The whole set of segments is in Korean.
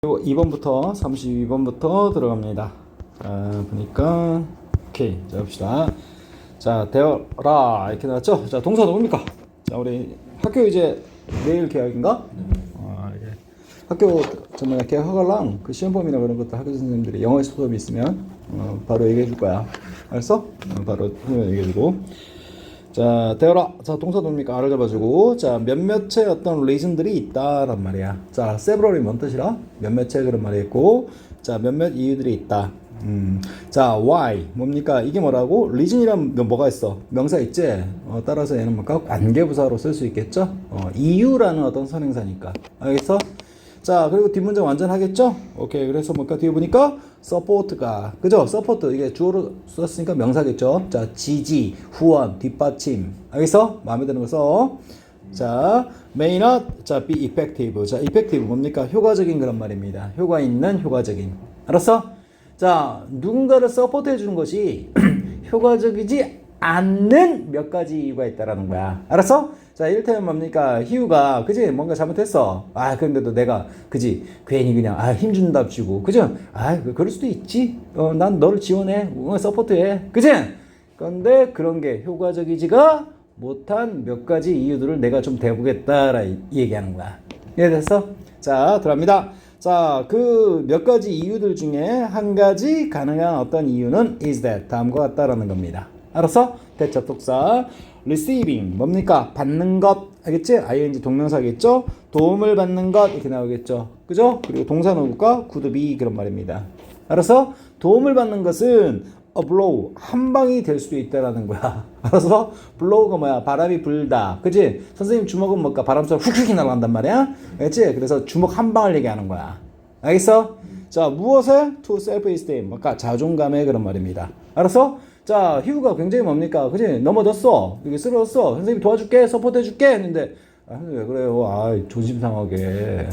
2번부터 32번부터 들어갑니다. 자, 보니까 오케이. 자, 봅시다. 자, 되어라 이렇게 나왔죠? 자, 동사 누굽니까? 자, 우리 학교 이제 내일 개학인가? 이제 학교 정말 개학하려면 그 시험범위나 그런 것도 학교 선생님들이 영어 수업이 있으면 바로 얘기해 줄 거야. 알았어? 바로 얘기해 주고. 자, 되어라. 자, 동사 누굽니까? 알을 잡아주고. 자, 몇몇의 어떤 reason들이 있다란 말이야. 자, several이 뭔 뜻이라? 몇몇의 그런 말이 있고. 자, 몇몇 이유들이 있다. 자, why 뭡니까? 이게 뭐라고? reason이란 뭐가 있어? 명사 있지? 따라서 얘는 뭔가 관계부사로 쓸 수 있겠죠? 이유라는 어떤 선행사니까. 알겠어? 자, 그리고 뒷문장 완전 하겠죠? 오케이. 그래서 뭔가 뒤에 보니까 support가, 그죠? support 이게 주어로 썼으니까 명사겠죠? 자, 지지, 후원, 뒷받침. 알겠어? 마음에 드는 거 써. 자, may not, 자, be effective. 자, effective 뭡니까? 효과적인 그런 말입니다. 효과 있는, 효과적인. 알았어? 자, 누군가를 서포트 해주는 것이 효과적이지 않는 몇 가지 이유가 있다라는 거야. 알았어? 자, 이를테면 뭡니까? 희우가, 그지? 뭔가 잘못했어. 그런데도 내가, 그지? 괜히 그냥, 힘준답시고, 그죠? 그럴 수도 있지. 난 너를 지원해. 서포트해. 그지? 그런데 그런 게 효과적이지가 못한 몇 가지 이유들을 내가 좀 대보겠다라 얘기하는 거야. 이해됐어? 자, 들어갑니다. 자, 그 몇 가지 이유들 중에 한 가지 가능한 어떤 이유는 is that 다음과 같다라는 겁니다. 알았어? 대차 독사 receiving 뭡니까? 받는 것. 알겠지? ing 동명사겠죠? 도움을 받는 것 이렇게 나오겠죠? 그죠? 그리고 동사 누구가? could be 그런 말입니다. 알았어? 도움을 받는 것은 a blow 한 방이 될 수도 있다라는 거야. 알았어? blow가 뭐야? 바람이 불다. 그치? 선생님 주먹은 뭘까? 바람처럼 훅훅 날아간단 말이야. 알겠지? 그래서 주먹 한 방을 얘기하는 거야. 알겠어? 자, 무엇에? to self-esteem 뭔가 자존감의 그런 말입니다. 알았어? 자, 희우가 굉장히 뭡니까? 그치? 넘어졌어. 여기 쓰러졌어. 선생님 도와줄게. 서포트 해줄게. 했는데 왜 그래요? 조심 상하게.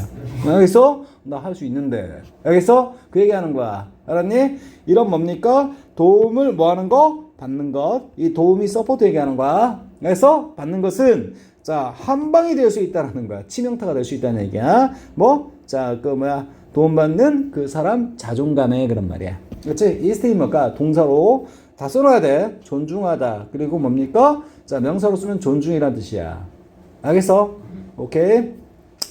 알겠어? 나 할 수 있는데. 알겠어? 그 얘기하는 거야. 알았니? 이런 뭡니까? 도움을 뭐 하는 거? 받는 것. 이 도움이 서포트 얘기하는 거야. 알겠어? 받는 것은 자, 한 방이 될 수 있다는 거야. 치명타가 될 수 있다는 얘기야. 자, 도움받는 그 사람 자존감의 그런 말이야. 그렇지? 이 스테이 뭘까? 동사로 다 써놔야 돼. 존중하다. 그리고 뭡니까? 자, 명사로 쓰면 존중이란 뜻이야. 알겠어? 오케이.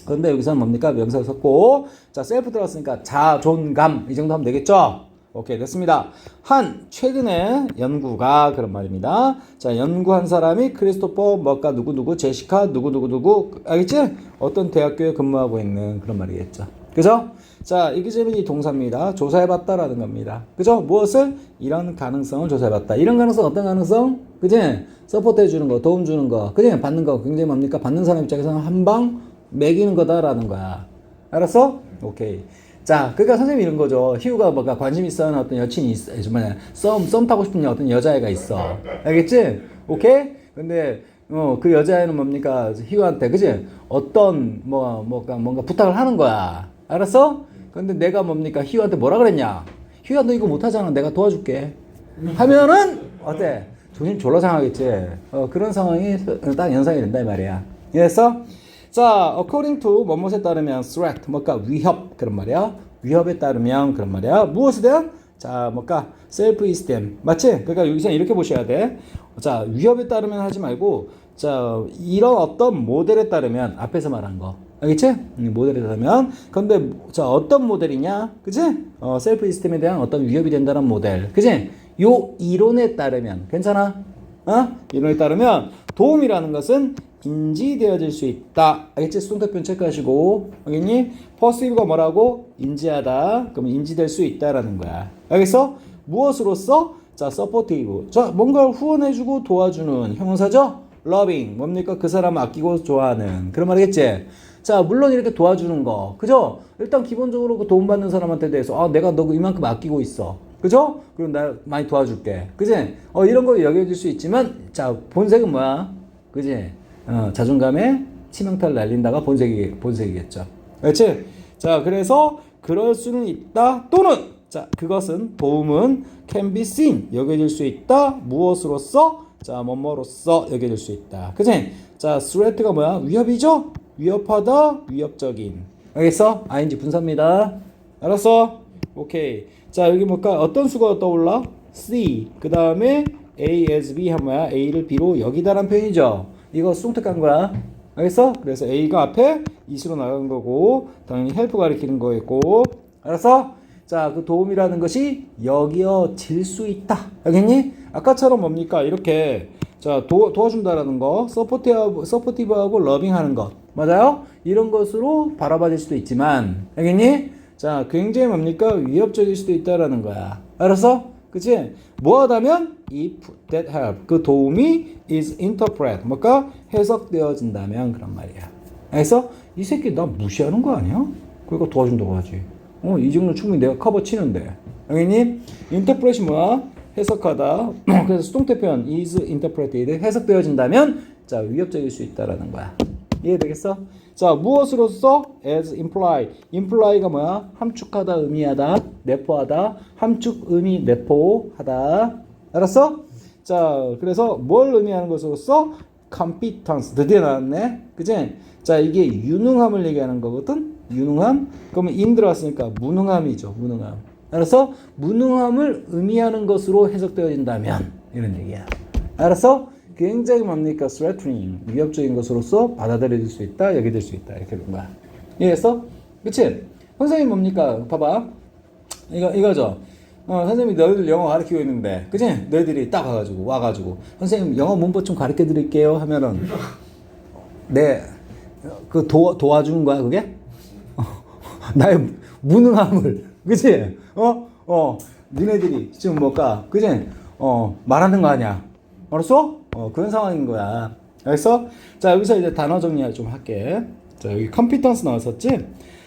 근데 여기서는 뭡니까? 명사를 썼고. 자, 셀프 들어갔으니까 자존감. 이 정도 하면 되겠죠? 오케이. 됐습니다. 최근에 연구가 그런 말입니다. 자, 연구한 사람이 크리스토퍼, 누구누구, 제시카, 누구누구누구. 알겠지? 어떤 대학교에 근무하고 있는 그런 말이겠죠. 그죠? 자, 이게 재미있는 동사입니다. 조사해봤다라는 겁니다. 그죠? 무엇을? 이런 가능성을 조사해봤다. 이런 가능성 어떤 가능성? 그지? 서포트 해주는 거, 도움 주는 거. 그지? 받는 거 굉장히 뭡니까? 받는 사람 입장에서는 한 방 매기는 거다라는 거야. 알았어? 오케이. 자, 그러니까 선생님이 이런 거죠. 희우가 관심 있어 하는 어떤 여친이 있어. 썸 타고 싶은 어떤 여자애가 있어. 알겠지? 오케이? 근데, 그 여자애는 뭡니까? 희우한테, 그지? 어떤, 뭔가 부탁을 하는 거야. 알았어? 근데 내가 뭡니까? 희우한테 뭐라 그랬냐? 희우야, 너 이거 못하잖아. 내가 도와줄게. 하면은, 어때? 조심 졸라 상하겠지? 그런 상황이 딱 연상이 된다, 이 말이야. 이해했어? 자, according to 뭐뭇에 따르면 threat, 위협, 그런 말이야. 위협에 따르면 그런 말이야. 무엇에 대한? 자, self-esteem. 맞지? 그러니까 여기서 이렇게 보셔야 돼. 자, 위협에 따르면 하지 말고, 자, 이런 어떤 모델에 따르면, 앞에서 말한 거. 알겠지? 모델에 따르면. 근데, 자, 어떤 모델이냐? 그치? self-esteem에 대한 어떤 위협이 된다는 모델. 그치? 요 이론에 따르면. 괜찮아? 이론에 따르면, 도움이라는 것은 인지되어질 수 있다. 알겠지? 수동태표현 체크하시고. 알겠니? perceive가 뭐라고? 인지하다. 그러면 인지될 수 있다라는 거야. 알겠어? 무엇으로써? 자, supportive. 자, 뭔가를 후원해주고 도와주는 형용사죠? loving. 뭡니까? 그 사람 아끼고 좋아하는. 그런 말이겠지? 자, 물론 이렇게 도와주는 거. 그죠? 일단 기본적으로 그 도움받는 사람한테 대해서, 내가 너 이만큼 아끼고 있어. 그죠? 그럼 나 많이 도와줄게. 그지? 이런 거 여겨질 수 있지만, 자, 본색은 뭐야? 그지? 자존감에 치명타를 날린다가 본색이겠죠. 그렇지? 자, 그래서 그럴 수는 있다. 또는 자, 그것은 도움은 can be seen 여겨질 수 있다. 무엇으로써? 자, 뭐뭐로써 여겨질 수 있다. 그치? 자, threat가 뭐야? 위협이죠? 위협하다, 위협적인. 알겠어? ing 분사입니다. 알았어? 오케이. 자, 여기 뭘까? 어떤 수가 떠올라? C. 그 다음에 A as B 하면 뭐야? A를 B로 여기다란 표현이죠. 이거 수동태한 거야. 알겠어? 그래서 A가 앞에 이수로 나간 거고, 당연히 help 가리키는 거였고, 알았어? 자, 그 도움이라는 것이 여기어질 수 있다. 알겠니? 아까처럼 뭡니까? 이렇게 자 도와준다라는 거, 서포티브하고 러빙하는 것, 맞아요? 이런 것으로 바라봐질 수도 있지만, 알겠니? 자, 굉장히 뭡니까? 위협적일 수도 있다라는 거야. 알았어? 그치? 뭐하다면 if that help, 그 도움이 is interpret, 뭘까? 해석되어진다면 그런 말이야. 알겠어? 이 새끼 나 무시하는 거 아니야? 그러니까 도와준다고 하지. 이 정도 충분히 내가 커버 치는데. 알겠니? interpret이 뭐야? 해석하다. 그래서 수동태 표현 is interpreted, 해석되어진다면 자, 위협적일 수 있다라는 거야. 이해되겠어? 자, 무엇으로써? as imply. imply가 뭐야? 함축하다, 의미하다, 내포하다. 함축, 의미, 내포하다. 알았어? 자, 그래서 뭘 의미하는 것으로써? competence. 드디어 나왔네. 그치? 자, 이게 유능함을 얘기하는 거거든? 유능함? 그러면 in 들어왔으니까 무능함이죠. 무능함. 알았어? 무능함을 의미하는 것으로 해석되어진다면 이런 얘기야. 알았어? 굉장히 뭡니까? threatening, 위협적인 것으로서 받아들여질 수 있다, 여겨질 수 있다, 이렇게 되는 거야. 이해했어? 그치? 선생님 뭡니까? 봐봐. 이거죠. 선생님이 너희들 영어 가르치고 있는데, 그치? 너희들이 딱 와가지고, 선생님 영어 문법 좀 가르쳐 드릴게요 하면은, 네, 도와준 거야, 그게? 나의 무능함을, 그치? 니네들이 지금 뭘까? 그치? 말하는 거 아니야. 알았어? 그런 상황인 거야. 알겠어? 자, 여기서 이제 단어 정리 좀 할게. 자, 여기 컴피턴스 나왔었지?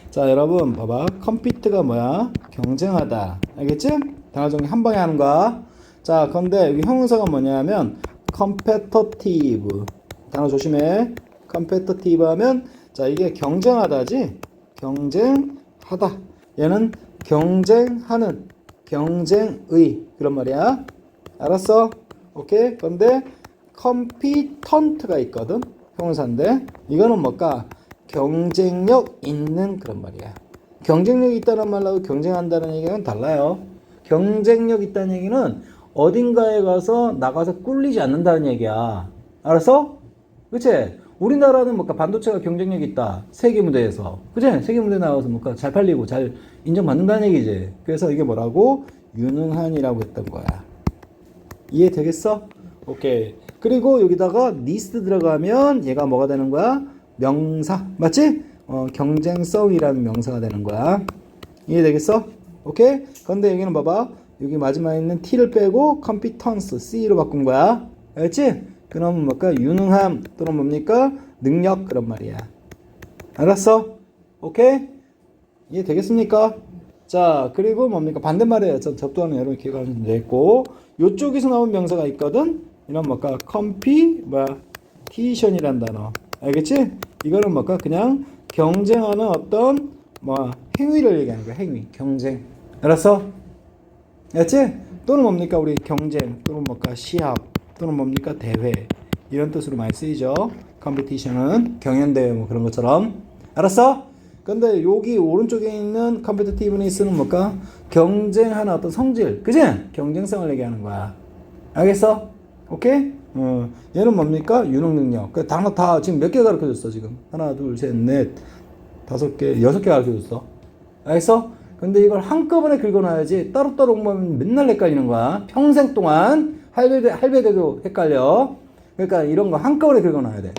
자, 여러분, 봐봐. 컴피트가 뭐야? 경쟁하다. 알겠지? 단어 정리 한 방에 하는 거야. 자, 근데 여기 형용사가 뭐냐면, competitive. 단어 조심해. competitive 하면, 자, 이게 경쟁하다지? 경쟁하다. 얘는 경쟁하는, 경쟁의. 그런 말이야. 알았어? 오케이? 그런데 competent가 있거든? 형용사인데 이거는 뭘까? 경쟁력 있는 그런 말이야. 경쟁력 있다는 말하고 경쟁한다는 얘기는 달라요. 경쟁력 있다는 얘기는 어딘가에 가서 나가서 꿀리지 않는다는 얘기야. 알았어? 그치? 우리나라는 뭘까? 반도체가 경쟁력 있다. 세계 무대에서. 그치? 세계 무대에 나와서 뭘까? 잘 팔리고 잘 인정받는다는 얘기지. 그래서 이게 뭐라고? 유능한이라고 했던 거야. 이해되겠어? 오케이. 그리고 여기다가 needs 들어가면 얘가 뭐가 되는 거야? 명사. 맞지? 경쟁성이라는 명사가 되는 거야. 이해되겠어? 오케이? 근데 여기는 봐봐. 여기 마지막에 있는 t를 빼고 competence, c로 바꾼 거야. 알겠지? 그럼 뭘까? 유능함 또는 뭡니까? 능력 그런 말이야. 알았어? 오케이? 이해되겠습니까? 자, 그리고 뭡니까? 반대말에 접두하는 여러분 기억하면 되겠고, 요쪽에서 나온 명사가 있거든? 이런 뭘까? competition이란 단어. 알겠지? 이거는 뭘까? 그냥 경쟁하는 어떤, 행위를 얘기하는 거야. 행위. 경쟁. 알았어? 알았지? 또는 뭡니까? 우리 경쟁. 또는 뭘까? 시합. 또는 뭡니까? 대회. 이런 뜻으로 많이 쓰이죠. competition은 경연대회 뭐 그런 것처럼. 알았어? 근데 여기 오른쪽에 있는 competitiveness는 뭘까? 경쟁하는 어떤 성질, 그지? 경쟁성을 얘기하는 거야. 알겠어? 오케이? 얘는 뭡니까? 유능 능력. 그 단어 다 지금 몇 개 가르쳐줬어 지금? 하나, 둘, 셋, 넷, 5개, 6개 가르쳐줬어. 알겠어? 근데 이걸 한꺼번에 긁어놔야지 따로따로 공부하면 맨날 헷갈리는 거야. 평생 동안 할배돼도 헷갈려. 그러니까 이런 거 한꺼번에 긁어놔야 돼.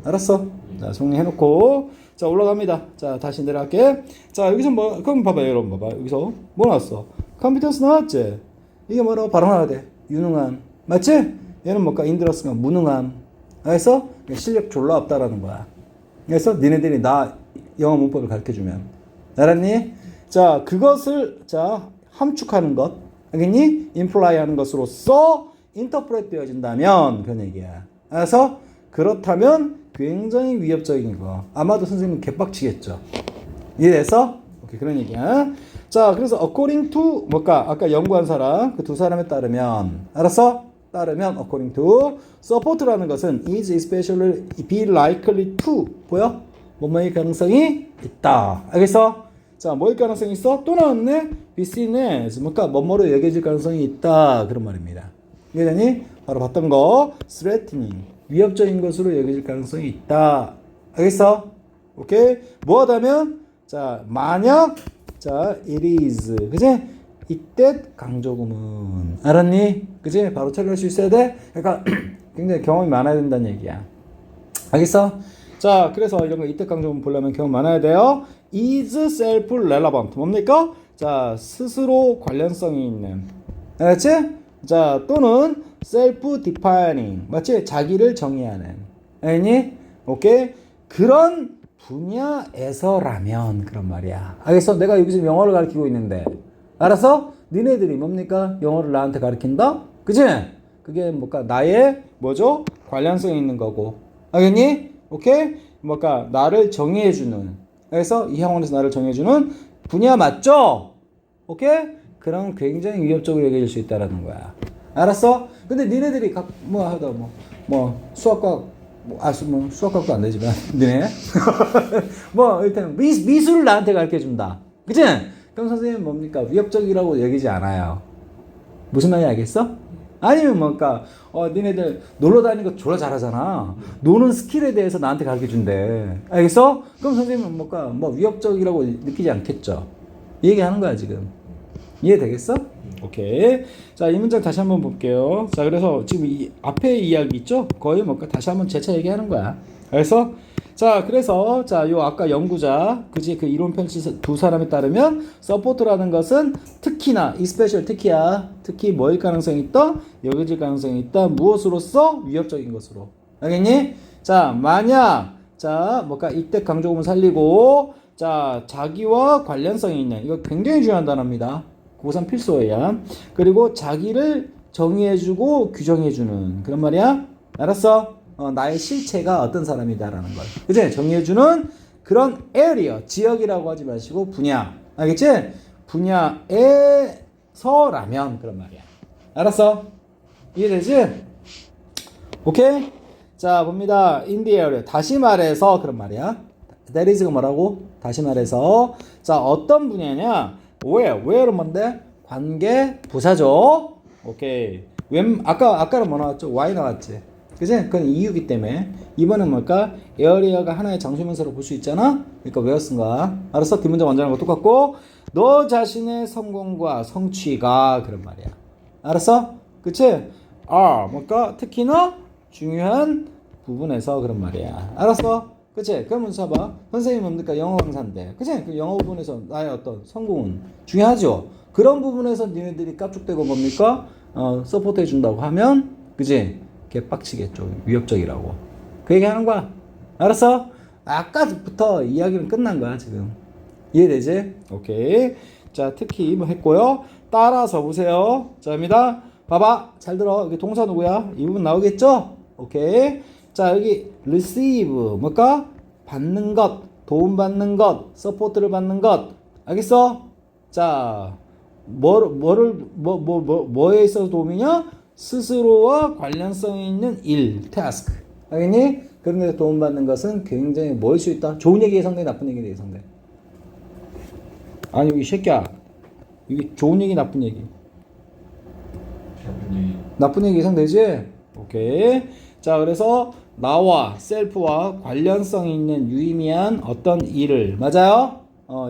알았어? 자, 정리해놓고 자, 올라갑니다. 자, 다시 내려갈게. 자, 여기서 그럼 봐봐요, 여러분. 봐봐. 여기서 뭐 나왔어? 컴피턴스 나왔지? 이게 뭐라고 발음해야 돼? 유능한. 맞지? 얘는 뭘까? 인드러스가 무능한. 알겠어? 실력 졸라 없다라는 거야. 그래서 니네들이 나 영어 문법을 가르쳐주면. 알았니? 자, 그것을, 함축하는 것. 알겠니? imply 하는 것으로서 interpret 되어진다면, 그런 얘기야. 알았어? 그렇다면, 굉장히 위협적인 거. 아마도 선생님 개빡치겠죠. 이해돼서? 오케이, 그런 얘기야. 자, 그래서 according to 뭘까? 아까 연구한 사람, 그 두 사람에 따르면, 알았어? 따르면 according to support라는 것은 is especially be likely to 보여? 뭐뭐의 가능성이 있다. 알겠어? 자, 뭐일 가능성이 있어? 또 나왔네? be seen as. 뭔가 뭐뭐로 여겨질 가능성이 있다. 그런 말입니다. 이해되니? 바로 봤던 거. threatening. 위협적인 것으로 여겨질 가능성이 있다. 알겠어? 오케이? 뭐하다면? 자, 만약, 자, it is. 그지? 이때 강조구문. 알았니? 그지? 바로 처리할 수 있어야 돼? 그러니까 굉장히 경험이 많아야 된다는 얘기야. 알겠어? 자, 그래서 이런 거 이때 강조구문 보려면 경험 많아야 돼요. is self relevant. 뭡니까? 자, 스스로 관련성이 있는. 알았지? 자, 또는 self defining. 맞지? 자기를 정의하는. 알겠니? 오케이? 그런 분야에서라면 그런 말이야. 알겠어? 내가 여기서 영어를 가르치고 있는데. 알았어? 니네들이 뭡니까? 영어를 나한테 가르친다? 그치? 그게 뭔가 나의 뭐죠? 관련성이 있는 거고. 알겠니? 오케이? 뭔가 나를 정의해주는. 그래서 이 학원에서 나를 정해주는 분야 맞죠? 오케이? 그럼 굉장히 위협적으로 여겨질 수 있다라는 거야. 알았어? 근데 니네들이 수학과 수학과도 안 되지만 니네 일단 미술을 나한테 가르쳐 준다. 그치? 그럼 선생님 뭡니까? 위협적이라고 여기지 않아요. 무슨 말인지 알겠어? 아니면 뭔가 니네들 놀러 다니는 거 졸라 잘하잖아. 노는 스킬에 대해서 나한테 가르쳐 준대. 알겠어? 그럼 선생님은 뭔가 위협적이라고 느끼지 않겠죠. 이 얘기하는 거야 지금. 이해되겠어? 오케이. 자, 이 문장 다시 한번 볼게요. 자, 그래서 지금 이 앞에 이야기 있죠? 거의 뭔가 다시 한번 재차 얘기하는 거야. 알겠어? 자, 그래서 요 아까 연구자 그지 그 이론 펼치 두 사람에 따르면 서포트라는 것은 특히나 especially 특히 뭐일 가능성이 있다? 여겨질 가능성이 있다. 무엇으로서? 위협적인 것으로. 알겠니? 자, 만약 이때 강조구문 살리고 자기와 관련성이 있는 이거 굉장히 중요한 단어입니다. 고3 필수어야. 그리고 자기를 정의해주고 규정해주는 그런 말이야. 알았어? 나의 실체가 어떤 사람이다라는 걸. 그치? 정의해주는 그런 에리어, 지역이라고 하지 마시고 분야. 알겠지? 분야에서라면 그런 말이야. 알았어? 이해되지? 오케이? 자, 봅니다. in the area. 다시 말해서 그런 말이야. that is가 뭐라고? 다시 말해서 자, 어떤 분야냐? where는 뭔데? 관계 부사죠. 오케이. 아까는 뭐 나왔죠? why 나왔지. 그치? 그건 이유기 때문에. 이번엔 뭘까? 에어리어가 하나의 장소명사로 볼 수 있잖아? 그러니까 왜 쓴 거야? 알았어? 뒷문장 원자랑 거 똑같고, 너 자신의 성공과 성취가 그런 말이야. 알았어? 그치? 뭘까? 특히나 중요한 부분에서 그런 말이야. 알았어? 그치? 그러면 봐봐. 선생님 뭡니까? 영어 강사인데. 그치? 그 영어 부분에서 나의 어떤 성공은 중요하죠? 그런 부분에서 니네들이 깝죽대고 뭡니까? 서포트 해준다고 하면, 그치? 개빡치겠죠. 위협적이라고. 그 얘기 하는 거야. 알았어? 아까부터 이야기는 끝난 거야, 지금. 이해되지? 오케이. 자, 특히 뭐 했고요. 따라서 보세요. 자입니다. 봐봐. 잘 들어. 여기 동사 누구야? 이 부분 나오겠죠? 오케이. 자, 여기 receive 뭘까? 받는 것, 도움받는 것, 서포트를 받는 것. 알겠어? 자, 뭐에 있어서 도움이냐? 스스로와 관련성이 있는 일, task. 알겠니? 그런 데서 도움받는 것은 굉장히 뭐일 수 있다? 좋은 얘기 예상돼, 나쁜 얘기 예상돼? 아니, 이 새끼야. 이게 좋은 얘기, 나쁜 얘기? 나쁜 얘기 예상되지? 오케이. 자, 그래서 나와 셀프와 관련성이 있는 유의미한 어떤 일을, 맞아요?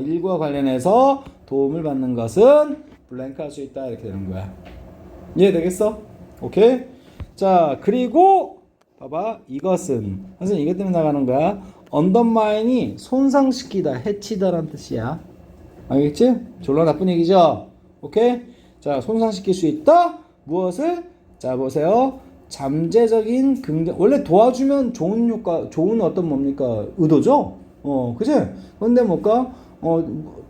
일과 관련해서 도움을 받는 것은 블랭크 할 수 있다. 이렇게 되는 거야. 이해되겠어? 오케이? 자, 그리고 봐봐. 이것은 선생님 이것 때문에 나가는 거야. undermine이 손상시키다, 해치다라는 뜻이야. 알겠지? 졸라 나쁜 얘기죠? 오케이? 자, 손상시킬 수 있다. 무엇을? 자, 보세요. 잠재적인 긍정. 원래 도와주면 좋은 효과, 좋은 어떤 뭡니까? 의도죠? 그치? 근데 뭘까?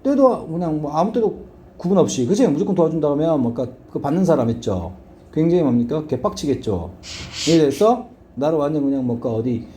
때도 그냥 아무 때도 구분 없이, 그치? 무조건 도와준다 하면 뭔가 그 받는 사람 있죠? 굉장히 뭡니까? 개빡치겠죠? 이해됐어? 나를 완전 그냥 뭔가 어디,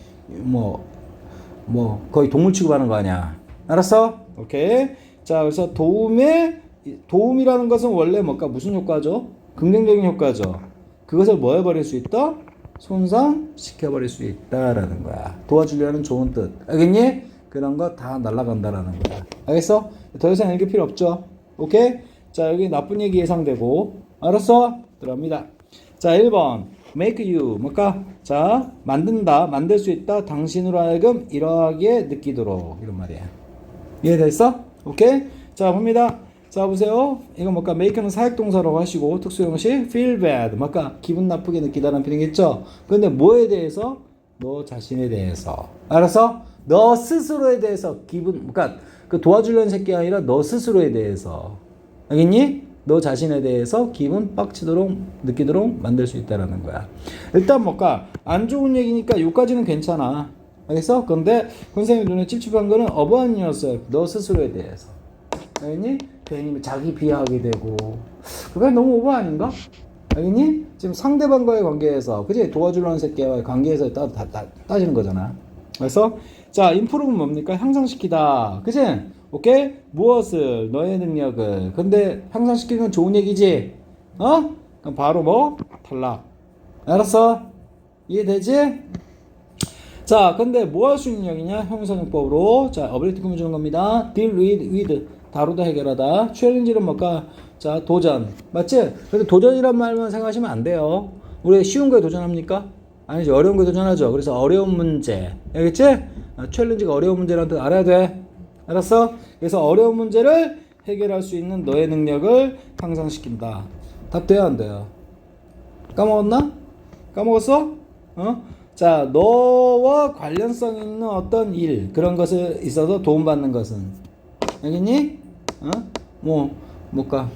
거의 동물 취급하는 거 아니야. 알았어? 오케이. 자, 그래서 도움이라는 것은 원래 뭔가 무슨 효과죠? 긍정적인 효과죠. 그것을 뭐 해버릴 수 있다? 손상시켜버릴 수 있다라는 거야. 도와주려는 좋은 뜻. 알겠니? 그런 거 다 날아간다라는 거야. 알겠어? 더 이상 읽을 필요 없죠? 오케이? 자, 여기 나쁜 얘기 예상되고. 알았어? 들어갑니다. 자, 1번. make you. 뭘까? 자, 만든다. 만들 수 있다. 당신으로 하여금 이러하게 느끼도록. 이런 말이야. 이해됐어? 오케이? 자, 봅니다. 자, 보세요. 이거 뭘까? make는 사역동사라고 하시고, 특수형식 feel bad. 뭘까? 기분 나쁘게 느끼다라는 표현이겠죠? 근데 뭐에 대해서? 너 자신에 대해서. 알았어? 너 스스로에 대해서 기분, 그러니까 그 도와주려는 새끼가 아니라 너 스스로에 대해서. 알겠니? 너 자신에 대해서 기분 빡치도록 느끼도록 만들 수 있다라는 거야. 일단 뭘까? 안 좋은 얘기니까 여기까지는 괜찮아. 알겠어? 근데 선생님 눈에 찝찝한 거는 about yourself. 너 스스로에 대해서. 알겠니? 괜히 자기 비하하게 되고. 그게 너무 오버 아닌가? 알겠니? 지금 상대방과의 관계에서, 그치? 도와주려는 새끼와의 관계에서 따지는 거잖아. 그래서, 자, improve는 뭡니까? 향상시키다. 그치? 오케이? 무엇을? 너의 능력을. 근데 향상시키는 건 좋은 얘기지? 어? 그럼 바로 뭐? 탈락. 알았어? 이해되지? 자, 근데 뭐 할 수 있는 능력이냐? 형용사용법으로. 자, 어빌리티 꾸며주는 겁니다. deal with. 다루다, 해결하다. 챌린지는 뭘까? 자, 도전. 맞지? 근데 도전이란 말만 생각하시면 안 돼요. 우리 쉬운 거에 도전합니까? 아니지. 어려운 거에 도전하죠. 그래서 어려운 문제. 알겠지? 챌린지가 어려운 문제라는 뜻 알아야 돼. 알았어? 그래서 어려운 문제를 해결할 수 있는 너의 능력을 향상시킨다. 답 돼요, 안 돼요? 까먹었나? 까먹었어? 어? 자, 너와 관련성 있는 어떤 일, 그런 것에 있어서 도움받는 것은. 알겠니? 어? 뭘까?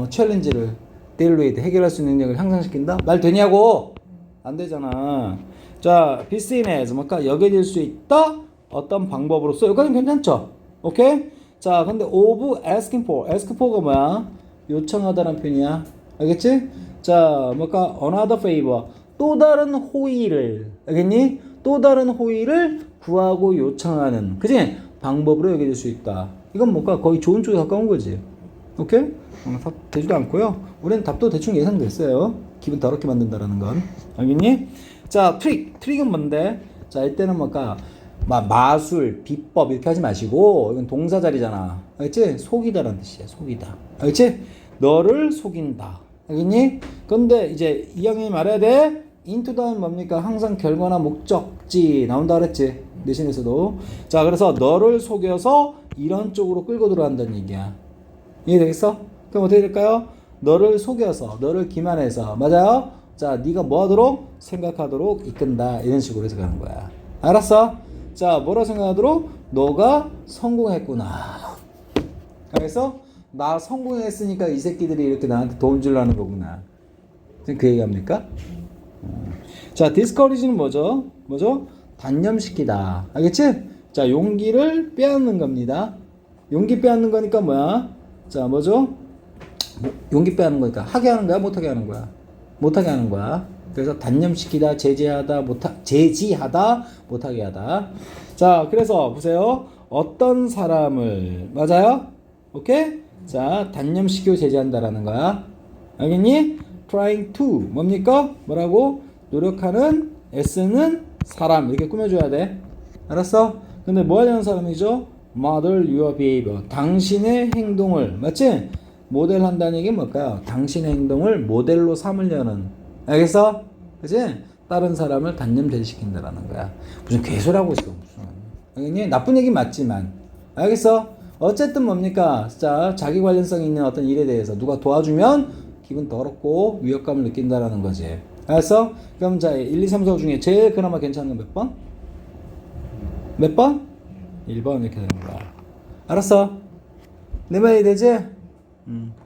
챌린지를 deal with, 해결할 수 있는 능력을 향상시킨다? 말 되냐고? 안 되잖아. 자, be seen as, 뭘까? 여겨질 수 있다? 어떤 방법으로써. 여기까지는 괜찮죠? 오케이? 자, 근데 of asking for. ask for가 뭐야? 요청하다라는 표현이야. 알겠지? 자, 뭘까? another favor. 또 다른 호의를. 알겠니? 또 다른 호의를 구하고 요청하는. 그치? 방법으로 여겨질 수 있다. 이건 뭘까? 거의 좋은 쪽에 가까운 거지. 오케이? 답 되지도 않고요. 우리는 답도 대충 예상됐어요. 기분 더럽게 만든다라는 건. 알겠니? 자, 트릭은 뭔데? 자, 이때는 뭘까? 마술, 비법 이렇게 하지 마시고 이건 동사 자리잖아. 알겠지? 속이다라는 뜻이야. 속이다. 알겠지? 너를 속인다. 알겠니? 근데 이제 2학년이 말해야 돼. into 다음은 뭡니까? 항상 결과나 목적지 나온다 그랬지. 내신에서도. 자, 그래서 너를 속여서 이런 쪽으로 끌고 들어간다는 얘기야. 이해되겠어? 그럼 어떻게 될까요? 너를 속여서, 너를 기만해서. 맞아요? 자, 네가 뭐 하도록? 생각하도록 이끈다. 이런 식으로 해서 가는 거야. 알았어? 자, 뭐라 생각하도록? 너가 성공했구나. 그래서 나 성공했으니까 이 새끼들이 이렇게 나한테 돈 주려는 거구나. 지금 그 얘기합니까? 자, discourage는 뭐죠? 뭐죠? 단념시키다. 알겠지? 자, 용기를 빼앗는 겁니다. 용기 빼앗는 거니까 뭐야? 자, 뭐죠? 용기 빼앗는 거니까 하게 하는 거야? 못하게 하는 거야? 못하게 하는 거야. 그래서 단념시키다, 제지하다, 못하게 하다. 자, 그래서 보세요. 어떤 사람을, 맞아요? 오케이? 자, 단념시키고 제지한다라는 거야. 알겠니? trying to, 뭡니까? 뭐라고? 노력하는, 애쓰는 사람. 이렇게 꾸며줘야 돼. 알았어? 근데 뭐 하려는 사람이죠? model your behavior. 당신의 행동을, 맞지? 모델한다는 얘기는 뭘까요? 당신의 행동을 모델로 삼으려는. 알겠어? 그치? 다른 사람을 단념 제지시킨다라는 거야. 무슨 개소리하고 있어. 무슨. 알겠니? 나쁜 얘기 맞지만. 알겠어? 어쨌든 뭡니까? 자, 자기 관련성 있는 어떤 일에 대해서 누가 도와주면 기분 더럽고 위협감을 느낀다라는 거지. 알았어? 그럼 자, 1, 2, 3, 4 중에 제일 그나마 괜찮은 건 몇 번? 몇 번? 1번 이렇게 되는 거야. 알았어? 내 말이 되지?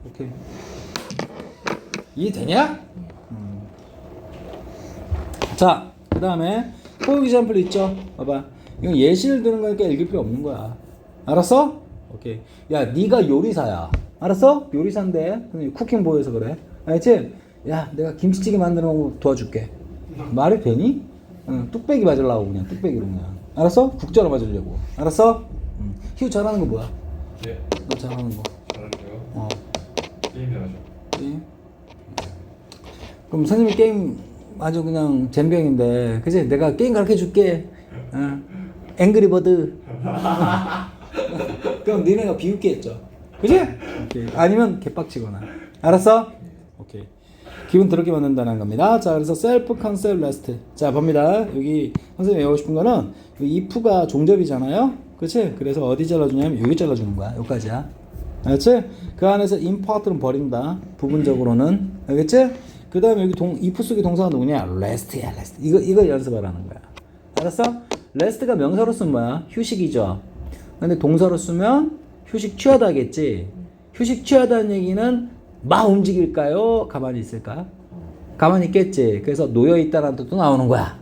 오케이. 이해되냐? 자, 그 다음에 포 example 있죠? 봐봐. 이건 예시를 드는 거니까 읽을 필요 없는 거야. 알았어? 오케이. 야, 네가 요리사야. 알았어? 요리사인데 쿠킹 보여서 그래. 알겠지? 야, 내가 김치찌개 만드는 거 도와줄게. 말이 되니? 뚝배기 맞으려고 그냥 뚝배기로 그냥. 알았어? 국자로 맞으려고. 알았어? 희우 잘하는 거 뭐야? 네. 너 잘하는 거. 잘하고요. 게임 잘하죠. 게임? 그럼 선생님이 게임 아주 그냥 젬병인데, 그치? 내가 게임 가르쳐 줄게. 앵그리버드. 그럼 니네가 비웃겠죠. 그지? 오케이. 아니면 개빡치거나. 알았어? 오케이. 기분 더럽게 만든다는 겁니다. 자, 그래서 셀프 컨셉 레스트. 자, 봅니다. 여기 선생님이 외우고 싶은 거는 if가 종접이잖아요. 그치? 그래서 어디 잘라주냐면 여기 잘라주는 거야. 여기까지야. 알았지? 그 안에서 impart는 버린다. 부분적으로는. 알겠지? 그 다음에 여기 if 속의 동사가 누구냐? rest야, rest. 이거 연습하라는 거야. 알았어? rest가 명사로 쓰면 뭐야? 휴식이죠. 근데 동사로 쓰면 휴식 취하다겠지. 휴식 취하다는 얘기는 막 움직일까요? 가만히 있을까? 가만히 있겠지. 그래서 놓여 있다라는 뜻도 나오는 거야.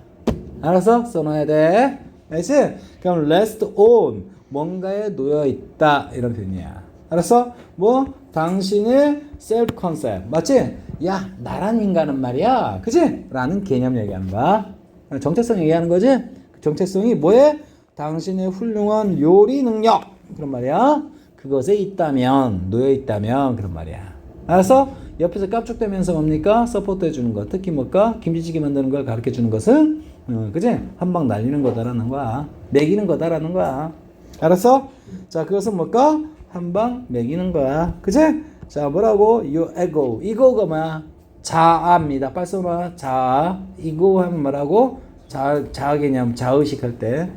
알았어? 써놔야 돼. 알지? 그럼 rest on 뭔가에 놓여 있다 이런 표현이야. 알았어? 뭐 당신의 self concept 맞지? 야 나란 인간은 말이야, 그지? 라는 개념 얘기하는 거야. 정체성 얘기하는 거지? 그 정체성이 뭐에? 당신의 훌륭한 요리 능력 그런 말이야. 그것에 있다면 놓여 있다면 그런 말이야. 알았어? 옆에서 깝죽대면서 뭡니까? 서포트 해주는 거. 특히 뭘까? 김치찌개 만드는 걸 가르쳐 주는 것은 그지? 한 방 날리는 거다라는 거야. 먹이는 거다라는 거야. 알았어? 자, 그것은 뭘까? 한 방 먹이는 거야. 그지? 자, 뭐라고? Your ego. ego가 뭐야? 자아입니다. 빨리 써봐. 자아. ego 하면 뭐라고? 자아 개념, 자의식 할 때.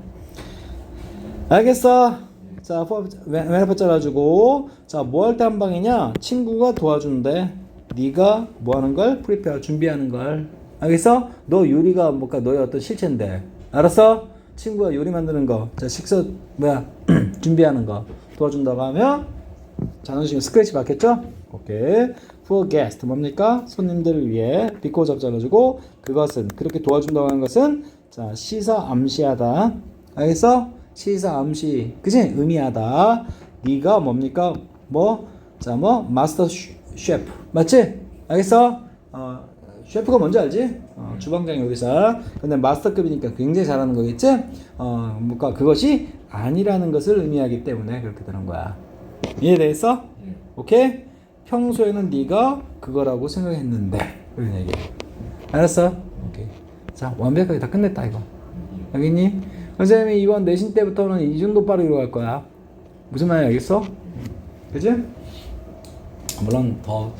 알겠어? 자, 맨 앞에 잘라주고. 자, 뭐 할 때 한 방이냐? 친구가 도와주는데 네가 뭐 하는 걸? 프리페어, 준비하는 걸. 알겠어? 너 요리가 뭘까? 너의 어떤 실체인데. 알았어? 친구가 요리 만드는 거. 자, 식사 뭐야? 준비하는 거 도와준다고 하면 자존심 스크래치 받겠죠? 오케이. For guest 뭡니까? 손님들을 위해 because 잘라주고 그것은 그렇게 도와준다고 하는 것은 자, 시사 암시하다. 알겠어? 시사 암시. 그치? 의미하다. 네가 뭡니까? 뭐? 자, 뭐? 마스터 셰프. 맞지? 알겠어? 셰프가 뭔지 알지? 주방장 요리사. 근데 마스터급이니까 굉장히 잘하는 거겠지? 뭔가 그것이 아니라는 것을 의미하기 때문에 그렇게 되는 거야. 이해됐어? 오케이? 평소에는 네가 그거라고 생각했는데 그런 얘기. 알았어? 오케이. 자, 완벽하게 다 끝냈다 이거. 알겠니? 선생님이 이번 내신 때부터는 이 정도 빠르게 갈 거야. 무슨 말인지 알겠어? 그치? 물론 더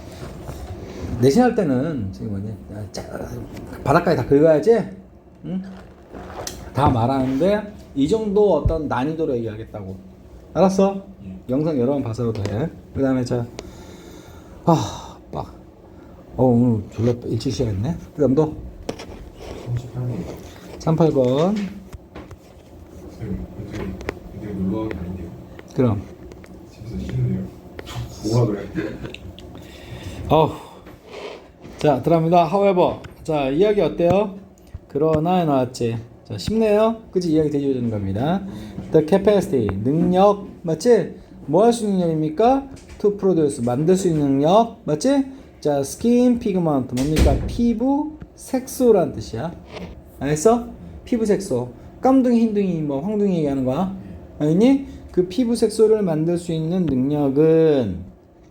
내신할 때는 지금 뭐냐 바닥까지 다 긁어야지. 응? 다 말하는데 이 정도 어떤 난이도로 얘기하겠다고. 알았어? 영상 여러 번 봐서도 해. 그 다음에 오늘 졸라 일찍 시작했네. 그 다음 또 38번. 되게 놀러 가기 아닌데요. 그럼 집에서 쉬는데요. 뭐가 그래? 자, 들어갑니다. however. 자, 이야기 어때요? 그러나 나왔지. 자, 쉽네요. 그치? 이야기 되어주는 겁니다. The capacity. 능력. 맞지? 뭐 할 수 있는 능력입니까? To produce. 만들 수 있는 능력. 맞지? 자, skin pigment. 뭡니까? 피부 색소라는 뜻이야. 알겠어? 피부 색소. 깜둥이, 흰둥이, 뭐, 황둥이 얘기하는 거야. 알겠니? 그 피부 색소를 만들 수 있는 능력은,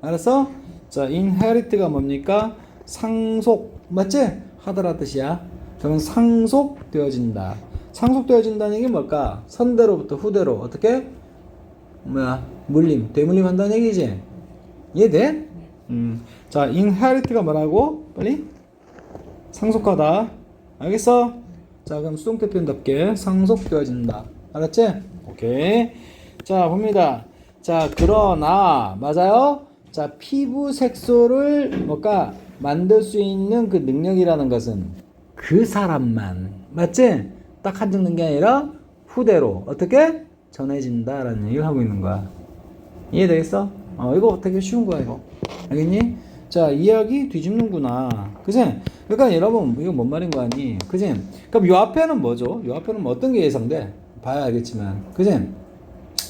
알았어? 자, inherit가 뭡니까? 상속. 맞지? 하더라 뜻이야. 그러면 상속되어진다. 상속되어진다는 얘기 뭘까? 선대로부터 후대로. 어떻게? 물림. 되물림 한다는 얘기지? 이해돼? 자, inherit가 뭐라고? 빨리? 상속하다. 알겠어? 자, 그럼 수동태 표현답게 상속되어진다. 알았지? 오케이. 자, 봅니다. 자, 그러나 맞아요? 자, 피부 색소를 뭘까? 만들 수 있는 그 능력이라는 것은 그 사람만. 맞지? 딱 한정된 게 아니라 후대로 어떻게? 전해진다라는 얘기를 하고 있는 거야. 이해되겠어? 이거 되게 쉬운 거야, 이거. 알겠니? 자, 이야기 뒤집는구나. 그치? 그러니까 여러분, 이거 뭔 말인 거 아니? 그치? 그럼 요 앞에는 뭐죠? 요 앞에는 뭐 어떤 게 예상돼? 봐야 알겠지만. 그치?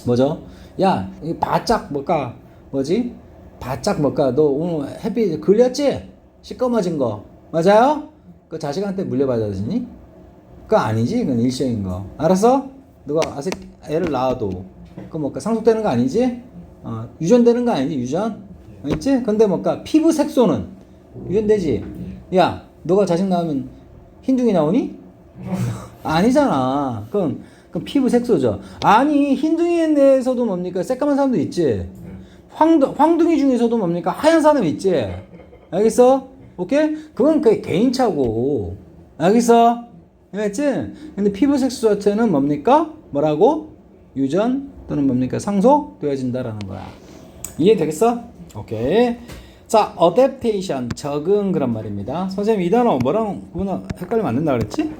뭐죠? 야, 이 바짝 뭘까? 뭐지? 바짝 뭘까? 너 오늘 햇빛 걸렸지? 시꺼머진 거. 맞아요? 그 자식한테 물려받았니? 그거 아니지? 그건 일시적인 거. 알았어? 누가 애를 낳아도. 그거 뭘까? 상속되는 거 아니지? 유전되는 거 아니지? 유전? 있지? 근데 뭘까? 피부 색소는 유전되지? 야, 너가 자식 낳으면 흰둥이 나오니? 아니잖아. 그럼 그럼 피부 색소죠. 아니 흰둥이 내에서도 뭡니까 새까만 사람도 있지. 황둥이 중에서도 뭡니까 하얀 사람 있지. 알겠어? 오케이? 그건 그 개인차고. 알겠어? 알겠지? 근데 피부 색소 자체는 뭡니까? 뭐라고? 유전 또는 뭡니까? 상속되어진다라는 거야. 이해되겠어? 오케이. 자, adaptation, 적응 그런 말입니다. 선생님 이 단어 뭐랑 구분 헷갈리면 안 된다 그랬지?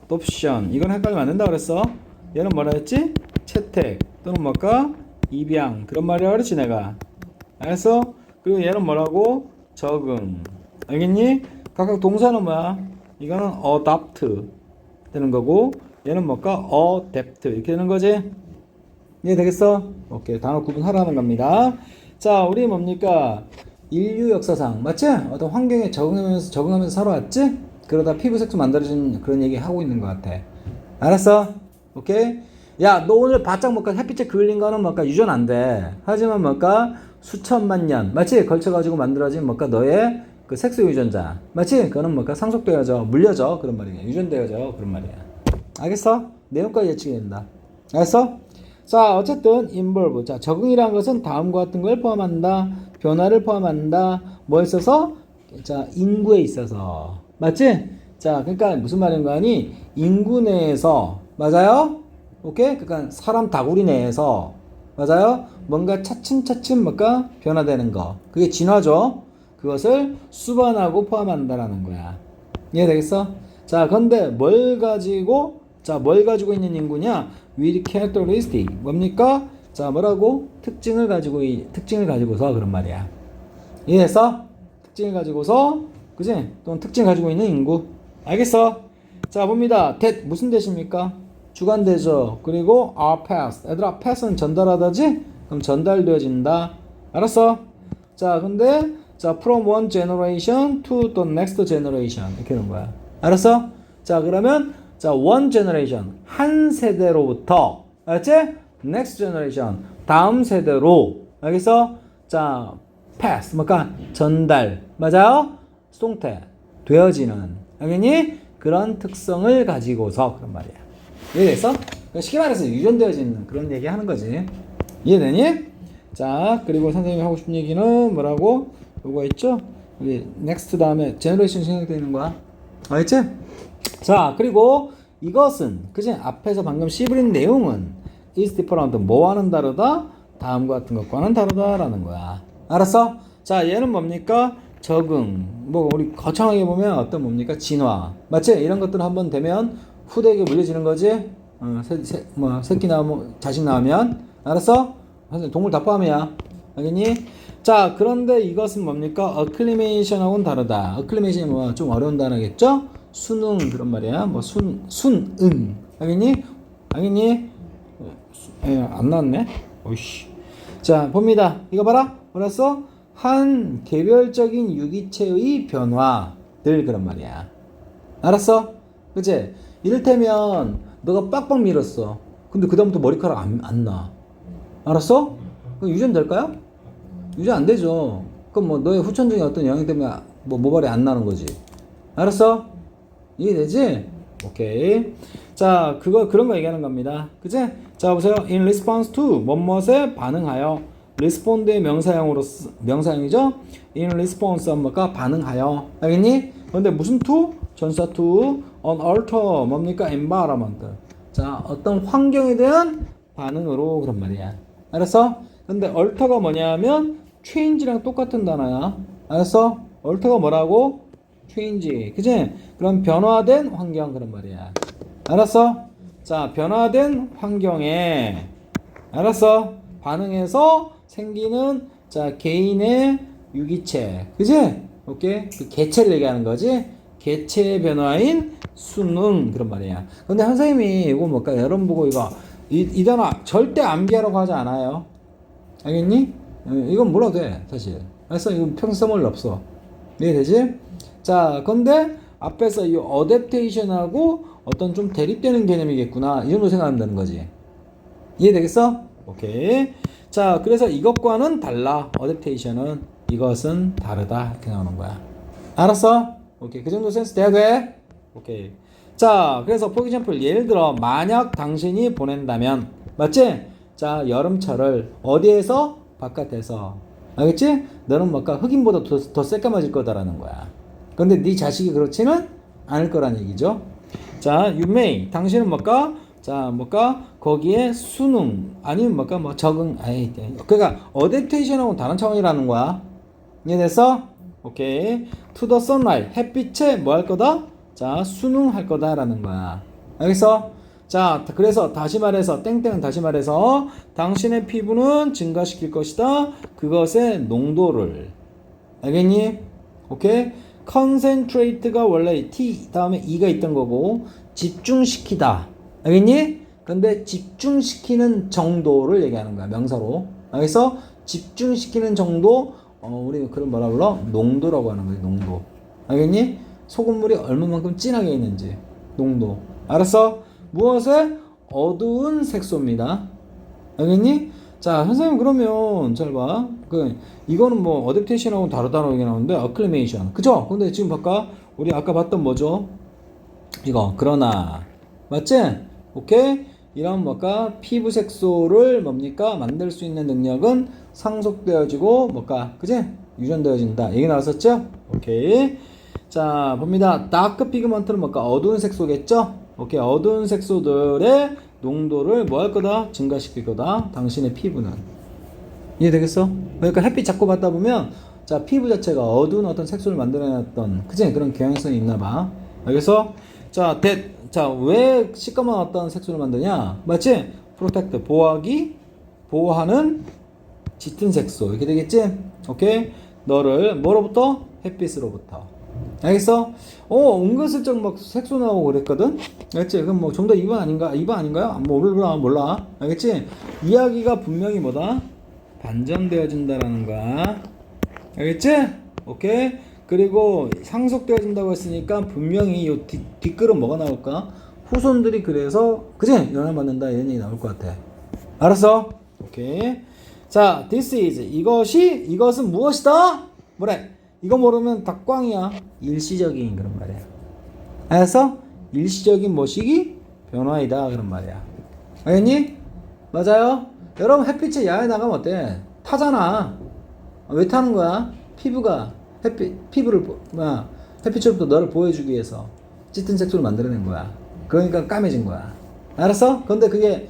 adoption 이건 헷갈리면 안 된다 그랬어. 얘는 뭐라 했지? 채택 또는 뭘까? 입양 그런 말이라 그랬지 내가. 알았어? 그리고 얘는 뭐라고? 적응. 알겠니? 각각 동사는 뭐야? 이거는 adopt 되는 거고 얘는 뭘까? adapt 이렇게 되는 거지? 이해되겠어? 오케이. 단어 구분하라는 겁니다. 자, 우리 뭡니까? 인류 역사상, 맞지? 어떤 환경에 적응하면서 살아왔지? 그러다 피부 색소 만들어진 그런 얘기 하고 있는 것 같아. 알았어? 오케이? 야, 너 오늘 바짝 뭘까? 햇빛에 그을린 거는 뭘까? 유전 안 돼. 하지만 뭘까? 수천만 년, 맞지? 걸쳐가지고 만들어진 뭘까? 너의 그 색소 유전자. 맞지? 그거는 뭘까? 상속되어져, 물려져. 그런 말이야. 유전되어져. 그런 말이야. 알겠어? 내용까지 예측이 된다. 알았어? 자, 어쨌든 involve. 자, 적응이라는 것은 다음과 같은 걸 포함한다. 변화를 포함한다. 뭐에 있어서? 자, 인구에 있어서. 맞지? 자, 그러니까 무슨 말인가 하니 인구 내에서 맞아요? 오케이? 그러니까 사람 다구리 내에서 맞아요? 뭔가 차츰차츰 뭔가 변화되는 거. 그게 진화죠. 그것을 수반하고 포함한다라는 거야. 이해되겠어? 자, 근데 뭘 가지고 있는 인구냐? with characteristic 뭡니까? 자, 뭐라고? 특징을 가지고서 그런 말이야. 이해했어? 특징을 가지고서 그지? 또는 특징을 가지고 있는 인구. 알겠어? 자, 봅니다. that 무슨 대십니까? 주관대죠. 그리고 are passed. 얘들아, pass는 전달하다지? 그럼 전달되어진다. 알았어? 자, 근데 자, from one generation to the next generation 이렇게 하는 거야. 알았어? 자, 그러면 자, one generation 한 세대로부터 알았지? next generation 다음 세대로 알겠어? 자, pass 뭐까 전달 맞아요? 송태 되어지는 알겠니? 그런 특성을 가지고서 그런 말이야. 이해됐어? 쉽게 말해서 유전되어지는 그런 얘기 하는 거지. 이해되니? 자, 그리고 선생님이 하고 싶은 얘기는 뭐라고? 요거 있죠? 우리 next 다음에 generation 생각되는 거야. 알겠지? 자, 그리고 이것은 그지? 앞에서 방금 씹으린 내용은 is different 뭐와는 다르다? 다음과 같은 것과는 다르다라는 거야. 알았어? 자, 얘는 뭡니까? 적응. 뭐 우리 거창하게 보면 어떤 뭡니까? 진화. 맞지? 이런 것들 한번 되면 후대에게 물려지는 거지? 새끼 나오면 자식 나오면 알았어? 동물 다 포함이야. 알겠니? 자, 그런데 이것은 뭡니까? acclimation하고는 다르다. acclimation이 뭐 좀 어려운 단어겠죠? 순응 그런 말이야. 뭐 순응. 알겠니? 알겠니? 안 나왔네. 오이씨. 자, 봅니다. 이거 봐라. 뭐랬어? 한 개별적인 유기체의 변화들 그런 말이야. 알았어? 그치? 이를테면 너가 빡빡 밀었어. 근데 그다음부터 머리카락 안 나. 알았어? 그럼 유전 될까요? 유전 안 되죠. 그럼 뭐 너의 후천적인 어떤 영향 때문에 뭐 모발이 안 나는 거지. 알았어? 이해되지? 오케이. 자, 그런 거 얘기하는 겁니다. 그치? 자, 보세요. In response to 뭐뭇에 반응하여. respond의 명사형이죠? In response 뭐가 반응하여. 알겠니? 근데 무슨 to? 전사 to on alter 뭡니까? environment. 자, 어떤 환경에 대한 반응으로 그런 말이야. 알았어? 근데 alter가 뭐냐면 change랑 똑같은 단어야. 알았어? alter가 뭐라고? change. 그치? 그럼 변화된 환경 그런 말이야. 알았어? 자, 변화된 환경에 알았어? 반응해서 생기는 자, 개인의 유기체. 그치? 오케이? 그 개체를 얘기하는 거지? 개체의 변화인 순응 그런 말이야. 근데 선생님이 이거 뭘까? 여러분 보고 이 단어 절대 암기하라고 하지 않아요. 알겠니? 이건 몰라도 돼, 사실. 그래서 이건 평소 써볼 일 없어. 이해되지? 자, 근데 앞에서 이 adaptation하고 어떤 좀 대립되는 개념이겠구나. 이 정도 생각하면 되는 거지. 이해되겠어? 오케이. 자, 그래서 이것과는 달라. adaptation은 이것은 다르다. 이렇게 나오는 거야. 알았어? 오케이. 그 정도 센스 돼야 돼? 오케이. 자, 그래서 for example 예를 들어 만약 당신이 보낸다면 맞지? 자, 여름철을 어디에서? 바깥에서. 알겠지? 너는 뭔가 흑인보다 더 새까매질 거다라는 거야. 근데 네 자식이 그렇지는 않을 거란 얘기죠. 자, you may. 당신은 뭘까? 자, 뭘까? 거기에 수능 아니면 뭘까? 뭐 적응. 아이, 그러니까 어댑테이션하고 다른 차원이라는 거야. 이해됐어? 오케이. To the sunlight. 햇빛에 뭐 할 거다? 자, 순응할 거다라는 거야. 알겠어? 자, 그래서 다시 말해서 땡땡은 다시 말해서 당신의 피부는 증가시킬 것이다. 그것의 농도를. 알겠니? 오케이? concentrate가 원래 T 다음에 E가 있던 거고 집중시키다. 알겠니? 근데 집중시키는 정도를 얘기하는 거야. 명사로. 알겠어? 집중시키는 정도 우리 그런 뭐라 불러? 농도라고 하는 거지. 농도. 알겠니? 소금물이 얼마만큼 진하게 있는지. 농도. 알았어? 무엇에? 어두운 색소입니다. 알겠니? 자, 선생님 그러면 잘 봐. 이거는 뭐 어댑테이션하고 다르다는 얘기 나오는데 어클리메이션. 그죠? 근데 지금 볼까? 우리 아까 봤던 뭐죠? 이거 그러나 맞지? 오케이? 이런 뭐까 피부 색소를 뭡니까? 만들 수 있는 능력은 상속되어지고 뭐까? 그지? 유전되어진다. 얘기 나왔었죠? 오케이. 자, 봅니다. 다크 피그먼트는 뭘까? 어두운 색소겠죠? 오케이. 어두운 색소들의 농도를 뭐 할 거다? 증가시킬 거다. 당신의 피부는. 이해되겠어? 그러니까 햇빛 자꾸 받다 보면 자, 피부 자체가 어두운 어떤 색소를 만들어냈던 그치? 그런 경향성이 있나 봐. 알겠어? 자, 자, 왜 시꺼먼 어떤 색소를 만드냐? 맞지? 프로텍트, 보호하기, 보호하는 짙은 색소. 이렇게 되겠지? 오케이? 너를 뭐로부터? 햇빛으로부터. 알겠어? 은근슬쩍 막 색소 나오고 그랬거든? 알겠지? 그럼 뭐 정답 2번 아닌가? 2번 아닌가요? 몰라. 알겠지? 이야기가 분명히 뭐다? 반전되어진다라는 거야. 알겠지? 오케이? 그리고 상속되어진다고 했으니까 분명히 이 뒷글은 뭐가 나올까? 후손들이 그래서 그치? 영향을 받는다 이런 얘기 나올 것 같아. 알았어? 오케이. 자, this is 이것은 무엇이다? 뭐래? 이거 모르면 다 꽝이야. 일시적인 그런 말이야. 알았어? 일시적인 뭐시기? 변화이다 그런 말이야. 알겠니? 맞아요? 여러분 햇빛에 야외 나가면 어때? 타잖아. 왜 타는 거야? 피부가 햇빛으로부터 너를 보호해주기 위해서 짙은 색소를 만들어낸 거야. 그러니까 까매진 거야. 알았어? 근데 그게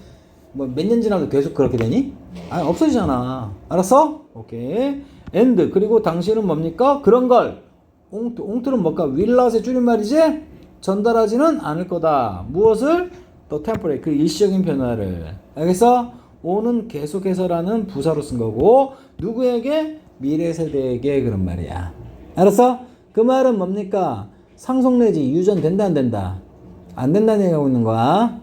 뭐 몇 년 지나도 계속 그렇게 되니? 없어지잖아. 알았어? 오케이. and 그리고 당신은 뭡니까? 그런 걸 옹투는 뭘까? 윌라스의 줄임말이지? 전달하지는 않을 거다. 무엇을? 더 템포레 그 일시적인 변화를. 알겠어? 오는 계속해서라는 부사로 쓴 거고 누구에게? 미래 세대에게 그런 말이야. 알았어? 그 말은 뭡니까? 상속 내지 유전된다 안 된다? 안 된다는 얘기하고 있는 거야.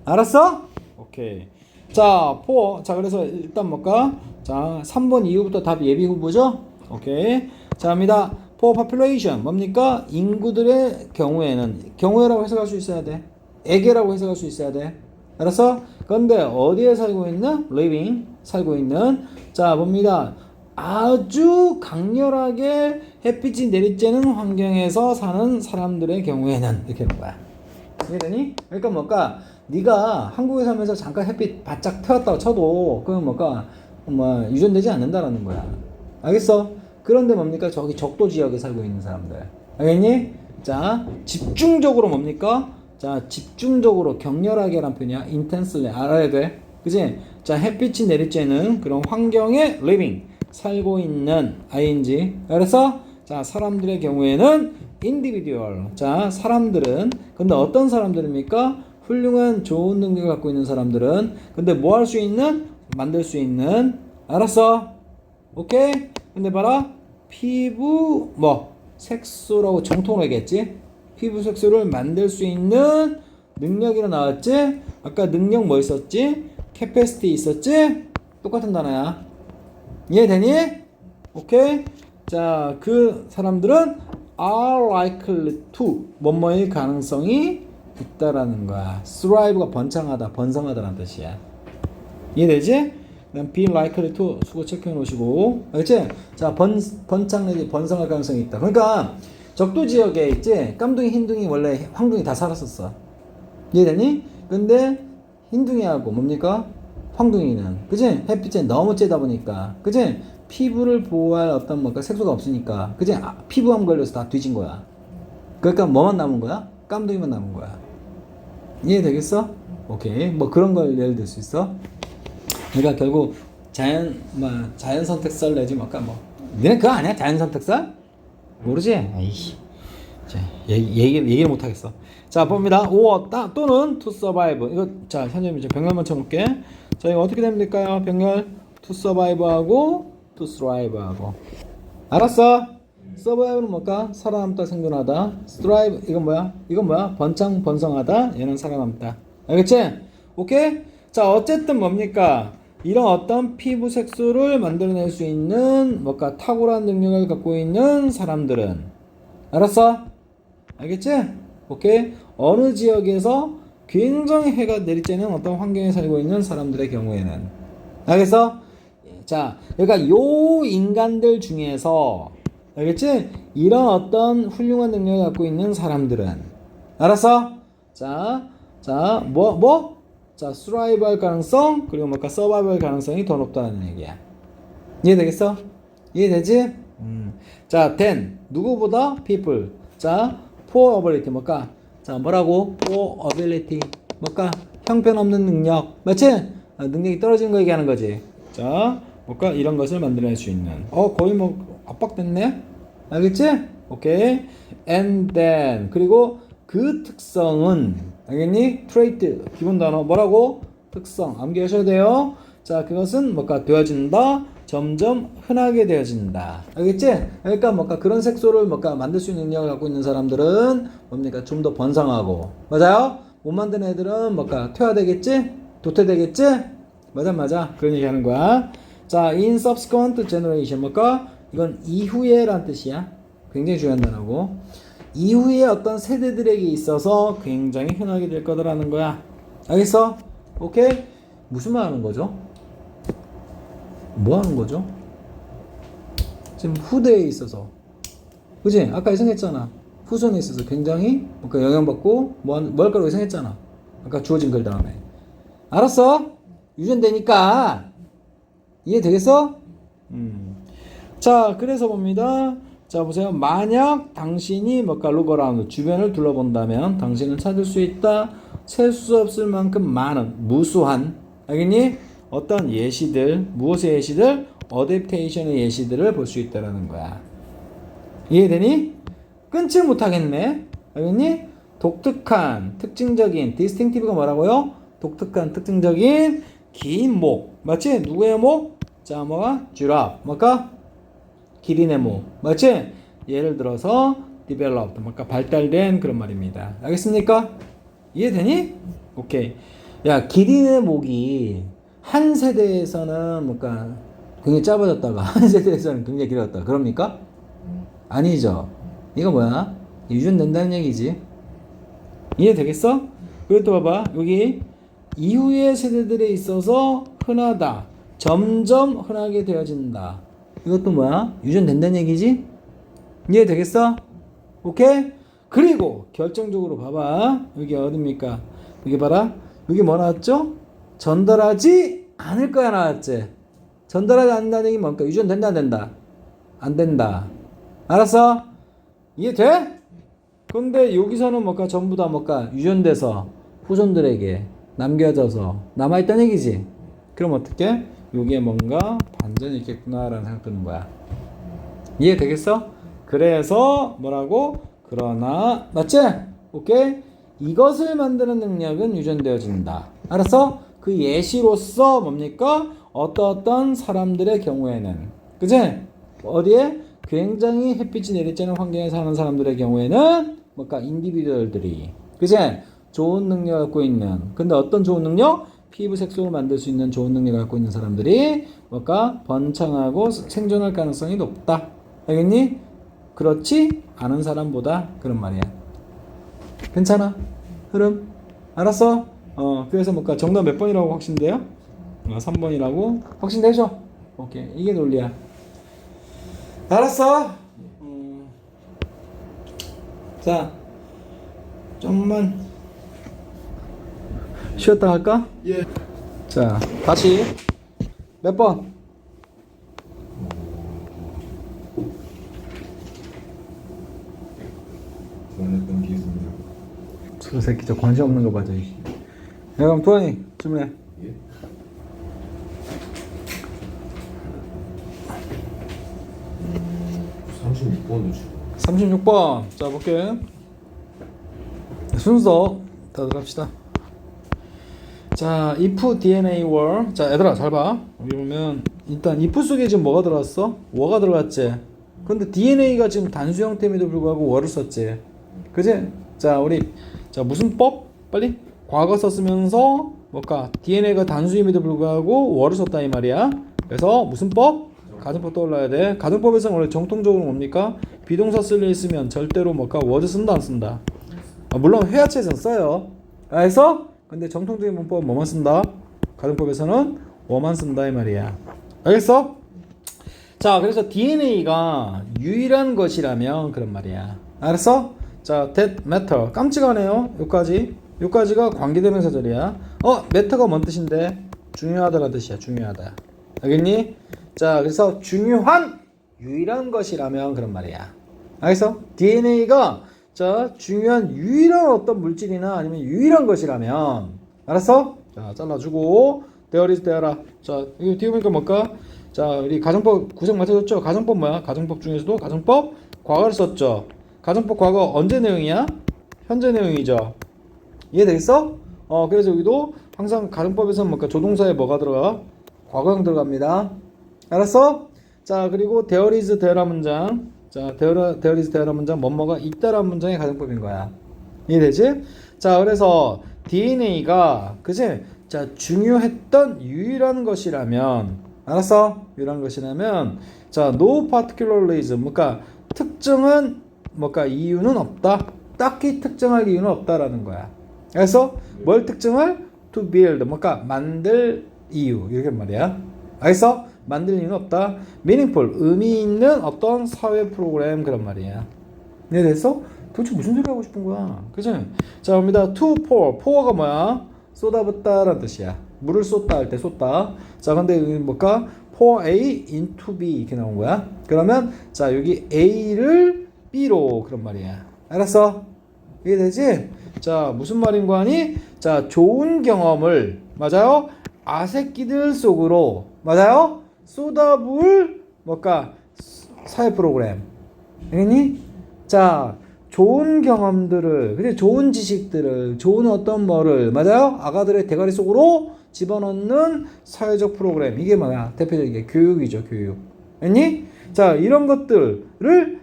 알았어? 오케이. 자, 자, 그래서 일단 뭘까? 자, 3번 이후부터 답 예비 후보죠? 오케이. 자, 합니다. for population. 뭡니까? 인구들의 경우에라고 해석할 수 있어야 돼. 에게라고 해석할 수 있어야 돼. 알았어? 그런데 어디에 살고 있는? living. 살고 있는. 자, 봅니다. 아주 강렬하게 햇빛이 내리쬐는 환경에서 사는 사람들의 경우에는 이렇게 하는 거야. 이해되니? 그러니까 뭘까? 네가 한국에 살면서 잠깐 햇빛 바짝 태웠다고 쳐도 그건 뭘까? 유전되지 않는다라는 거야. 알겠어? 그런데 뭡니까? 저기 적도 지역에 살고 있는 사람들. 알겠니? 자, 집중적으로 뭡니까? 자, 집중적으로 격렬하게란 표현이야. intensely 알아야 돼. 그치? 자, 햇빛이 내리쬐는 그런 환경에 living 살고 있는 ing. 알았어? 자, 사람들의 경우에는 individual. 자, 사람들은 근데 어떤 사람들입니까? 훌륭한 좋은 능력을 갖고 있는 사람들은 근데 뭐 할 수 있는? 만들 수 있는. 알았어? 오케이? 근데 봐라. 피부 색소라고 정통으로 얘기했지? 피부 색소를 만들 수 있는 능력이라 나왔지? 아까 능력 뭐 있었지? capacity 있었지? 똑같은 단어야. 이해되니? 오케이? 자, 그 사람들은 are likely to 뭐뭐의 가능성이 있다라는 거야. thrive가 번성하다라는 뜻이야. 이해되지? 그다음 be likely to 수고 체크해 놓으시고 알겠지? 자, 번창 내지 번성할 가능성이 있다. 그러니까 적도 지역에 있지 깜둥이 흰둥이 원래 황둥이 다 살았었어. 이해되니? 근데 흰둥이하고 뭡니까? 황둥이는 그지? 햇빛에 너무 쬐다 보니까 그지? 피부를 보호할 어떤 뭔가 색소가 없으니까 그지? 피부암 걸려서 다 뒤진 거야. 그러니까 뭐만 남은 거야? 깜둥이만 남은 거야. 이해되겠어? 오케이. 뭐 그런 걸 예를 들 수 있어. 그러니까 결국 자연 선택설 내지 뭐까 뭐. 너네 그거 아니야? 자연 선택설? 모르지? 에이씨. 자, 얘기를 못 하겠어. 자, 봅니다. 또는 to survive. 이거 자, 현재님 이제 병렬만 쳐볼게. 자, 이거 어떻게 됩니까? 병렬 to survive하고 to thrive하고. 알았어? survive는 뭘까? 살아남다, 생존하다. thrive 이건 뭐야? 이건 뭐야? 번창번성하다. 얘는 살아남다. 알겠지? 오케이? 자, 어쨌든 뭡니까? 이런 어떤 피부 색소를 만들어낼 수 있는 뭔가 탁월한 능력을 갖고 있는 사람들은 알았어? 알겠지? 오케이? 어느 지역에서 굉장히 해가 내리쬐는 어떤 환경에 살고 있는 사람들의 경우에는 알겠어? 자, 그러니까 요 인간들 중에서 알겠지? 이런 어떤 훌륭한 능력을 갖고 있는 사람들은 알았어? 자, 자, survival 가능성 그리고 뭔가 survival 가능성이 더 높다는 얘기야. 이해되겠어? 이해되지? 자, then 누구보다 people. 자, poor ability 뭘까? 자, 뭐라고? poor ability 뭘까? 형편없는 능력. 맞지? 능력이 떨어지는 거 얘기하는 거지. 자, 뭘까? 이런 것을 만들어낼 수 있는. 거의 뭐 압박됐네. 알겠지? 오케이. And then 그리고 그 특성은 알겠니? 트레이트 기본 단어 뭐라고? 특성 암기하셔야 돼요. 자, 그것은 뭔가 되어진다. 점점 흔하게 되어진다. 알겠지? 그러니까 뭔가 그런 색소를 뭔가 만들 수 있는 능력을 갖고 있는 사람들은 뭡니까? 좀 더 번성하고. 맞아요? 못 만드는 애들은 뭔가 퇴화되겠지? 도태되겠지? 맞아. 그런 얘기 하는 거야. 자, in subsequent generation 뭘까? 이건 이후에 란 뜻이야. 굉장히 중요한 단어고. 이후에 어떤 세대들에게 있어서 굉장히 흔하게 될 거다라는 거야. 알겠어? 오케이? 무슨 말 하는 거죠? 뭐 하는 거죠? 지금 후대에 있어서 그지? 아까 예상했잖아. 후손에 있어서 굉장히 뭔가 영향받고 뭐 할 거라고 예상했잖아. 아까 주어진 글 다음에. 알았어? 유전되니까 이해되겠어? 자, 그래서 봅니다. 자, 보세요. 만약 당신이 뭔가 로그라운드 주변을 둘러본다면 당신은 찾을 수 있다. 셀 수 없을 만큼 많은 무수한 알겠니? 어떤 예시들, 무엇의 예시들? 어댑테이션의 예시들을 볼 수 있다라는 거야. 이해되니? 끊지 못하겠네. 알겠니? 독특한, 특징적인, 디스팅티브가 뭐라고요? 독특한, 특징적인 긴 목. 맞지? 누구의 목? 자, 뭐가? 쥐라프. 뭘까? 기린의 목. 맞지? 예를 들어서 developed. 뭔가 발달된 그런 말입니다. 알겠습니까? 이해되니? 오케이. 야, 기린의 목이 한 세대에서는 뭔가 굉장히 짧아졌다가 한 세대에서는 굉장히 길어졌다. 그럽니까? 아니죠. 이거 뭐야? 유전된다는 얘기지. 이해되겠어? 그리고 또 봐봐. 여기 이후의 세대들에 있어서 흔하다. 점점 흔하게 되어진다. 이것도 뭐야? 유전된다는 얘기지? 이해되겠어? 오케이? 그리고 결정적으로 봐봐. 여기 어딥니까? 여기 봐라. 여기 뭐 나왔죠? 전달하지 않을 거야 나왔지? 전달하지 않는다는 얘기 뭔가? 유전된다 안 된다? 안 된다. 알았어? 이해돼? 근데 여기서는 뭔가 전부 다 뭔가 유전돼서 후손들에게 남겨져서 남아있다는 얘기지? 그럼 어떻게? 여기에 뭔가 반전이 있겠구나라는 생각 드는 거야. 이해되겠어? 그래서 뭐라고? 그러나 맞지? 오케이? 이것을 만드는 능력은 유전되어진다. 알았어? 그 예시로서 뭡니까? 어떤 사람들의 경우에는 그치? 어디에? 굉장히 햇빛이 내리쬐는 환경에 사는 사람들의 경우에는 뭔가 인디비du얼들이 그치? 좋은 능력을 갖고 있는 근데 어떤 좋은 능력? 피부 색소를 만들 수 있는 좋은 능력을 갖고 있는 사람들이 뭔가 번창하고 생존할 가능성이 높다. 알겠니? 그렇지 않은 사람보다 그런 말이야. 괜찮아? 흐름? 알았어? 그래서 뭔가 정답 몇 번이라고 확신돼요? 3번이라고 확신되죠? 오케이. 이게 논리야. 알았어? 자, 좀만 쉬었다 할까? 예. 자, 다시 몇 번? 저는 넘기겠습니다. 저 새끼 저 관심 없는 거 봐줘. 야, 그럼 도환이 질문해. 예. 음, 36번도 주고. 36번. 자, 볼게. 순서 다 들어갑시다. 자, if DNA were. 자, 얘들아 잘 봐. 여기 보면 일단 if 속에 지금 뭐가 들어갔어? were가 들어갔지. 근데 DNA가 지금 단수 형태임에도 불구하고 were를 썼지. 그지? 자, 우리 자 무슨 법? 빨리. 과거 썼으면서 뭘까? DNA가 단수임에도 불구하고 were를 썼다 이 말이야. 그래서 무슨 법? 가정법 떠올라야 돼. 가정법에서는 원래 정통적으로 뭡니까? 비동사 쓸 일 있으면 절대로 뭘까? was 쓴다 안 쓴다. 물론 회화체에서는 써요. 그래서 근데 정통적인 문법은 뭐만 쓴다? 가정법에서는 뭐만 쓴다 이 말이야. 알겠어? 자, 그래서 DNA가 유일한 것이라면 그런 말이야. 알았어? 자, that matter. 깜찍하네요. 요까지가 관계대명사절이야. matter가 뭔 뜻인데? 중요하다라는 뜻이야. 중요하다. 알겠니? 자, 그래서 중요한 유일한 것이라면 그런 말이야. 알겠어? DNA가 자, 중요한 유일한 어떤 물질이나 아니면 유일한 것이라면 알았어? 자, 잘라주고 대어리즈 대어라. 자, 이거 뒤에 보니까 뭘까? 자, 우리 가정법 구성 맞춰줬죠? 가정법 뭐야? 가정법 중에서도 가정법 과거를 썼죠. 가정법 과거 언제 내용이야? 현재 내용이죠. 이해되겠어? 그래서 여기도 항상 가정법에서는 뭘까? 조동사에 뭐가 들어가? 과거형 들어갑니다. 알았어? 자, 그리고 대어리즈 대어라 문장. 자, 대어리즈 대어라 문장 뭐뭐가 있다라는 문장의 가정법인 거야. 이해되지? 자, 그래서 DNA가 그지? 자, 중요했던 유일한 것이라면 알았어? 유일한 것이라면 자, no particularism 뭔가 특정한 뭔가 이유는 없다. 딱히 특정할 이유는 없다라는 거야. 그래서 뭘 특정할? to build 뭔가 만들 이유 이렇게 말이야. 알겠어? 만들 이유는 없다. meaningful 의미 있는 어떤 사회 프로그램 그런 말이야. 이해됐어? 도대체 무슨 소리 하고 싶은 거야? 그치? 자, 봅니다. to pour. pour가 뭐야? 쏟아붓다라는 뜻이야. 물을 쏟다 할 때 쏟다. 자, 근데 여기 뭘까? pour A into B 이렇게 나온 거야. 그러면 자, 여기 A를 B로 그런 말이야. 알았어? 이해되지? 자, 무슨 말인 거 아니? 자, 좋은 경험을 맞아요? 아새끼들 속으로 맞아요? 쏟아부을 뭘까? 사회 프로그램. 알겠니? 자, 좋은 경험들을, 그래, 좋은 지식들을, 좋은 어떤 뭐를 맞아요? 아가들의 대가리 속으로 집어넣는 사회적 프로그램. 이게 뭐야? 대표적인 게 교육이죠, 교육. 알겠니? 자, 이런 것들을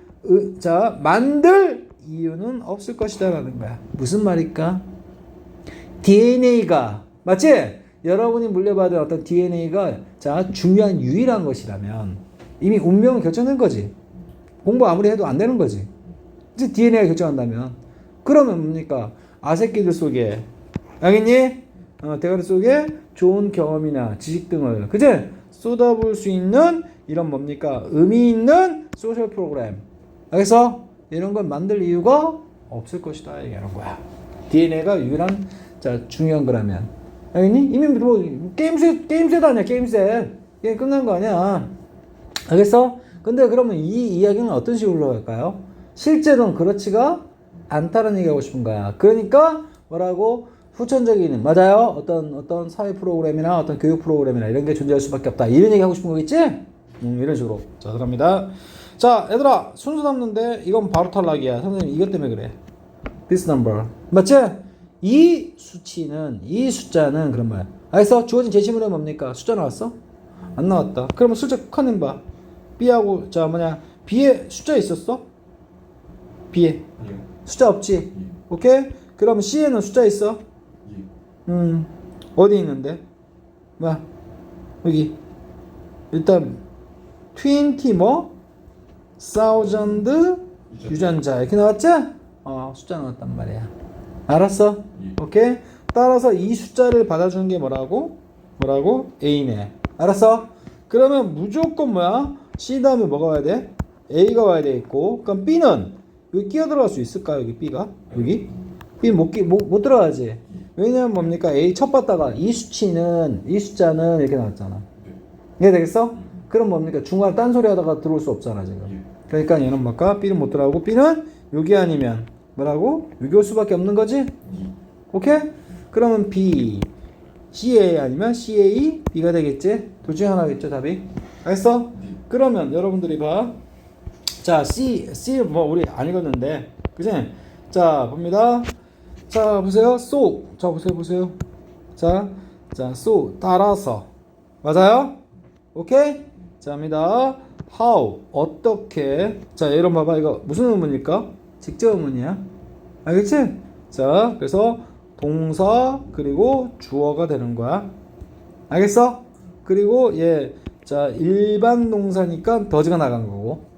자, 만들 이유는 없을 것이다라는 거야. 무슨 말일까? DNA가 맞지? 여러분이 물려받은 어떤 DNA가 자, 중요한 유일한 것이라면 이미 운명은 결정된 거지. 공부 아무리 해도 안 되는 거지. 이제 DNA가 결정한다면 그러면 뭡니까? 아새끼들 속에 알겠니? 대가리 속에 좋은 경험이나 지식 등을 그제 쏟아부을 수 있는 이런 뭡니까? 의미 있는 소셜 프로그램. 알겠어? 이런 건 만들 이유가 없을 것이다 얘기하는 거야. DNA가 유일한 자 중요한 거라면. 알겠니? 이미 뭐 게임셋 아니야 게임셋. 게임 끝난 거 아니야. 알겠어? 근데 그러면 이 이야기는 어떤 식으로 갈까요? 실제로는 그렇지가 않다는 얘기하고 싶은 거야. 그러니까 뭐라고? 후천적인 맞아요. 어떤 사회 프로그램이나 어떤 교육 프로그램이나 이런 게 존재할 수밖에 없다. 이런 얘기 하고 싶은 거겠지? 이런 식으로. 자, 들어갑니다. 자, 얘들아 순서 남는데 이건 바로 탈락이야. 선생님 이것 때문에 그래. This number 맞지? 이 수치는 이 숫자는 그런 말이야. 알겠어? 주어진 제시문은 뭡니까? 숫자 나왔어? 안 나왔다. 그러면 숫자 국한은 봐. B하고 자 뭐냐 B에 숫자 있었어? B에 아니요. 숫자 없지? 예. 오케이? 그럼 C에는 숫자 있어? 예. 어디 있는데? 뭐야? 여기 일단 20 뭐? thousand 유전자 이렇게 나왔지? 숫자 나왔단 말이야. 알았어? 예. 오케이? 따라서 이 숫자를 받아주는 게 뭐라고? A네. 알았어? 그러면 무조건 뭐야? C 다음에 뭐가 와야 돼? A가 와야 되겠고 그럼 B는 여기 끼어 들어갈 수 있을까? 여기 B가? 여기? B 못 들어가지. 왜냐면 뭡니까? A 첫 봤다가 이 숫자는 이렇게 나왔잖아. 이해 되겠어? 그럼 뭡니까? 중간에 딴소리 하다가 들어올 수 없잖아, 지금. 그러니까 얘는 뭘까? B는 못 들어가고 B는 여기 아니면 뭐라고? 여기 올 수밖에 없는 거지? 오케이? 그러면 B CA 아니면 CA B가 되겠지? 둘 중에 하나겠죠, 답이? 알겠어? 그러면 여러분들이 봐. 자, C 뭐 우리 안 읽었는데, 그지? 자, 봅니다. 자, 보세요. So. 자, 보세요. 자, so 따라서. 맞아요? 오케이? 자, 합니다. How 어떻게? 자, 이런 봐봐. 이거 무슨 의문일까? 직접 의문이야. 알겠지? 자, 그래서 동사 그리고 주어가 되는 거야. 알겠어? 그리고 자, 일반 동사니까 더즈가 나간 거고.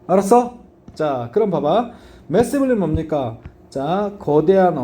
알았어? 자, 그럼 봐봐. massively 뭡니까? 자, 거대한,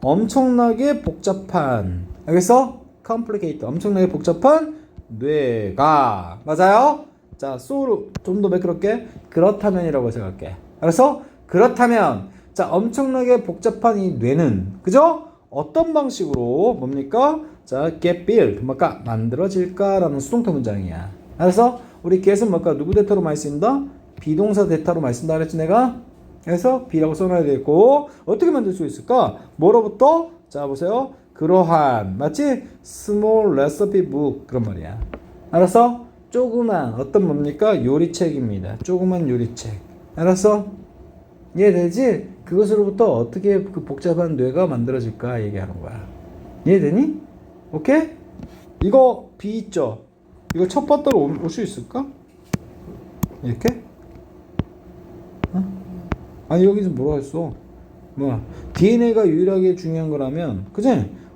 엄청나게 복잡한. 알겠어? complicate, 엄청나게 복잡한 뇌가. 맞아요? 자, so를 좀 더 매끄럽게 그렇다면이라고 생각할게. 알았어? 그렇다면, 자, 엄청나게 복잡한 이 뇌는, 그죠? 어떤 방식으로 뭡니까? 자, get built, 뭘까? 만들어질까라는 수동태 문장이야. 알았어? 우리 get은 뭘까? 누구 대타로 많이 쓴다? 비동사 대타로 많이 쓴다 그랬지 내가? 그래서 B라고 써놔야 되고, 어떻게 만들 수 있을까? 뭐로부터? 자, 보세요. 그러한, 맞지? small recipe book, 그런 말이야. 알았어? 조그만, 어떤 뭡니까? 요리책입니다. 조그만 요리책. 알았어? 이해되지? 그것으로부터 어떻게 그 복잡한 뇌가 만들어질까 얘기하는 거야. 이해되니? 오케이? 이거 B 있죠? 이거 첫 번째로 올 수 있을까? 이렇게? 어? 아니 여기서 뭐라 했어? DNA가 유일하게 중요한 거라면, 그치?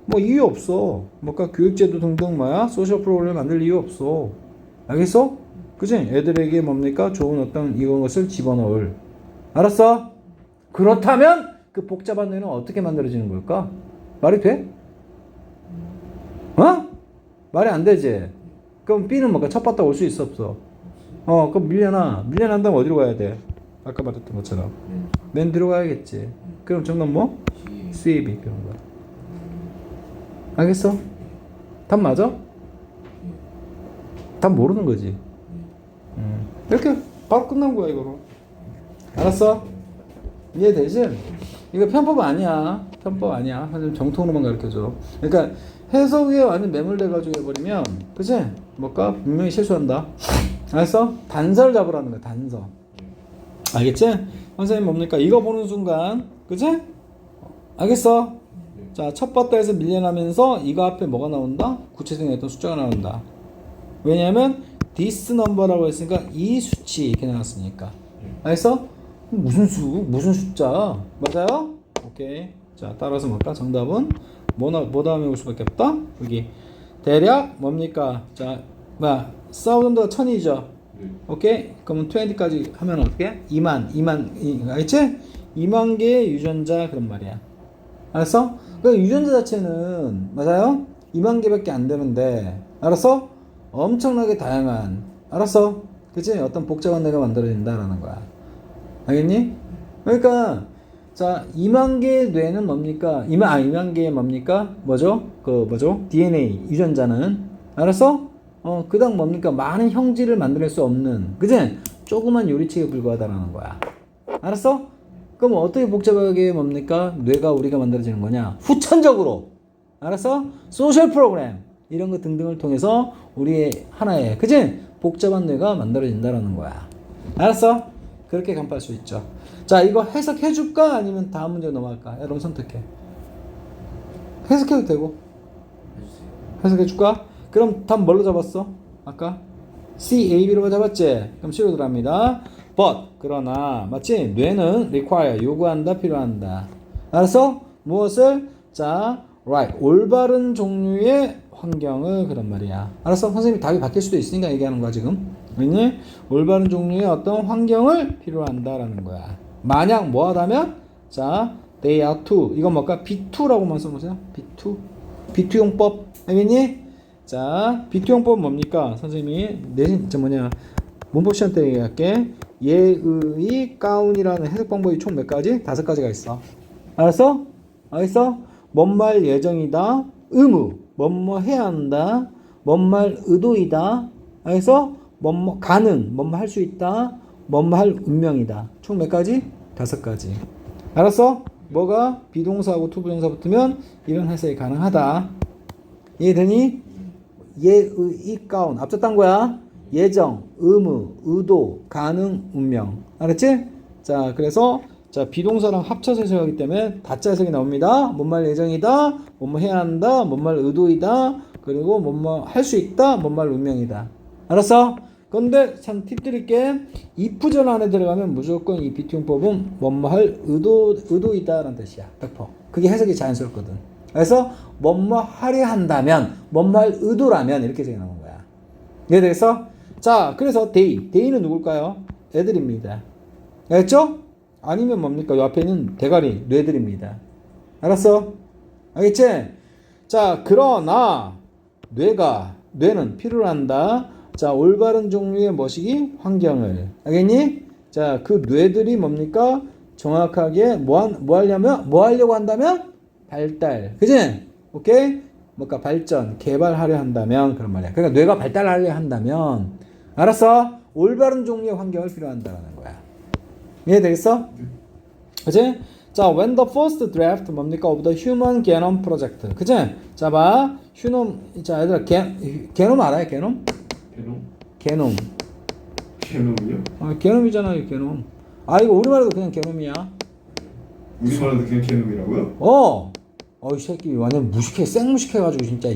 뭐 이유 없어. 뭐까 교육제도 등등 뭐야? 소셜 프로그램 만들 이유 없어. 알겠어? 그치? 애들에게 뭡니까? 좋은 어떤 이런 것을 집어넣을. 알았어? 그렇다면 그 복잡한 뇌는 어떻게 만들어지는 걸까? 말이 돼? 어? 말이 안 되지? 그럼 B는 뭔가 첫 봤다 올 수 있어 없어? 그럼 밀려난다면 어디로 가야 돼? 아까 말했던 것처럼 맨 뒤로 가야겠지. 그럼 정답 뭐? CAB 그런 거야. 알겠어? 답 맞아? 답 모르는 거지. 이렇게 바로 끝난 거야 이거로. 알았어? 이해되지? 이거 편법 아니야. 편법 아니야. 사실 정통으로만 가르쳐줘. 그러니까 해석에 완전 매몰돼가지고 해버리면, 그치? 뭘까? 분명히 실수한다. 알았어? 단서를 잡으라는 거야, 단서. 알겠지? 선생님 뭡니까? 이거 보는 순간, 그치? 알겠어? 자, 첫 바다에서 밀려나면서 이거 앞에 뭐가 나온다? 구체적인 어떤 숫자가 나온다. 왜냐면 this number라고 했으니까 이 수치 이렇게 나왔으니까. 알겠어? 무슨 숫자? 맞아요? 오케이. 자, 따라서 뭘까? 정답은 뭐 다음에 올 수밖에 없다? 여기 대략 뭡니까? 자, 사우전드가 1000이죠? 오케이? 그러면 20까지 하면 어떻게? 2만 알겠지? 2만 개의 유전자 그런 말이야. 알았어? 그 유전자 자체는 맞아요? 2만 개밖에 안 되는데, 알았어? 엄청나게 다양한, 알았어? 그치? 어떤 복잡한 뇌가 만들어진다라는 거야. 알겠니? 그러니까 자, 2만 개의 뇌는 뭡니까? 2만 개의 뭡니까? 뭐죠? DNA 유전자는, 알았어? 그다음 뭡니까? 많은 형질을 만들 수 없는, 그치? 조그만 요리책에 불과하다라는 거야. 알았어? 그럼 어떻게 복잡하게 뭡니까? 뇌가 우리가 만들어지는 거냐? 후천적으로. 알았어? 소셜 프로그램 이런 거 등등을 통해서 우리의 하나의, 그치? 복잡한 뇌가 만들어진다라는 거야. 알았어? 그렇게 간파할 수 있죠. 자, 이거 해석해줄까? 아니면 다음 문제 넘어갈까? 여러분 선택해. 해석해도 되고. 해석해줄까? 그럼 답 뭘로 잡았어? 아까? C, A, B로 잡았지? 그럼 C로 들어갑니다. But, 그러나, 맞지? 뇌는 require, 요구한다, 필요한다. 알았어? 무엇을? 자, right, 올바른 종류의 환경을, 그런 말이야. 알았어? 선생님이 답이 바뀔 수도 있으니까 얘기하는 거야, 지금. 왜냐? 올바른 종류의 어떤 환경을 필요한다라는 거야. 만약 뭐하다면? 자, they are to. 이건 뭘까? B2라고만 써보세요. B2. B2용법. 알겠니? 자, B2용법은 뭡니까? 선생님이 내신, 문법 시간 때 얘기할게. 예의 가운이라는 해석 방법이 총 몇 가지? 5가지가 있어. 알았어? 알겠어? 뭔 말 예정이다. 의무. 뭐뭐 해야 한다. 뭔 말 의도이다. 알겠어? 뭐뭐 가능. 뭐뭐 할 수 있다. 뭐뭐 할 운명이다. 총 몇 가지? 5가지. 알았어? 뭐가 비동사하고 투부정사 붙으면 이런 해석이 가능하다. 이해되니? 예의 가운 앞서 딴 거야. 예정, 의무, 의도, 가능, 운명. 알았지? 자, 그래서 자 비동사랑 합쳐서 해석하기 때문에 다짜 해석이 나옵니다. 뭔 말 예정이다, 뭔뭐 해야 한다, 뭔 말 의도이다, 그리고 뭔뭐 할 수 있다, 뭔 말 운명이다. 알았어? 근데 참 팁 드릴게. if 안에 들어가면 무조건 이 비투용법은 뭔뭐 할 의도이다라는 뜻이야. 100%. 그게 해석이 자연스럽거든. 그래서 뭔뭐 하려 한다면, 뭔뭐 할 의도라면 이렇게 해석이 나오는 거야. 이해되겠어? 자, 그래서 데이는 누굴까요? 애들입니다. 알겠죠? 아니면 뭡니까? 요 앞에 있는 대가리, 뇌들입니다. 알았어? 알겠지? 자, 그러나 뇌는 필요로 한다. 자, 올바른 종류의 뭐시기? 환경을. 알겠니? 자, 그 뇌들이 뭡니까? 정확하게 뭐 하려고 한다면? 발달. 그지? 오케이? 뭔가 발전, 개발하려 한다면 그런 말이야. 그러니까 뇌가 발달하려 한다면 알았어? 올바른 종류의 환경을 필요한다는 거야. 이해되겠어? 그치? 자, when the first draft 뭡니까? of the human genome project. 그치? 자, 봐. 자, 얘들아, 게놈 알아요? 게놈? 게놈. 게놈이요? 게놈이잖아요, 게놈. 아, 이거 우리말로도 그냥 게놈이야. 우리말로도 그냥 게놈이라고요? 이 새끼 완전 무식해, 생무식해가지고 진짜.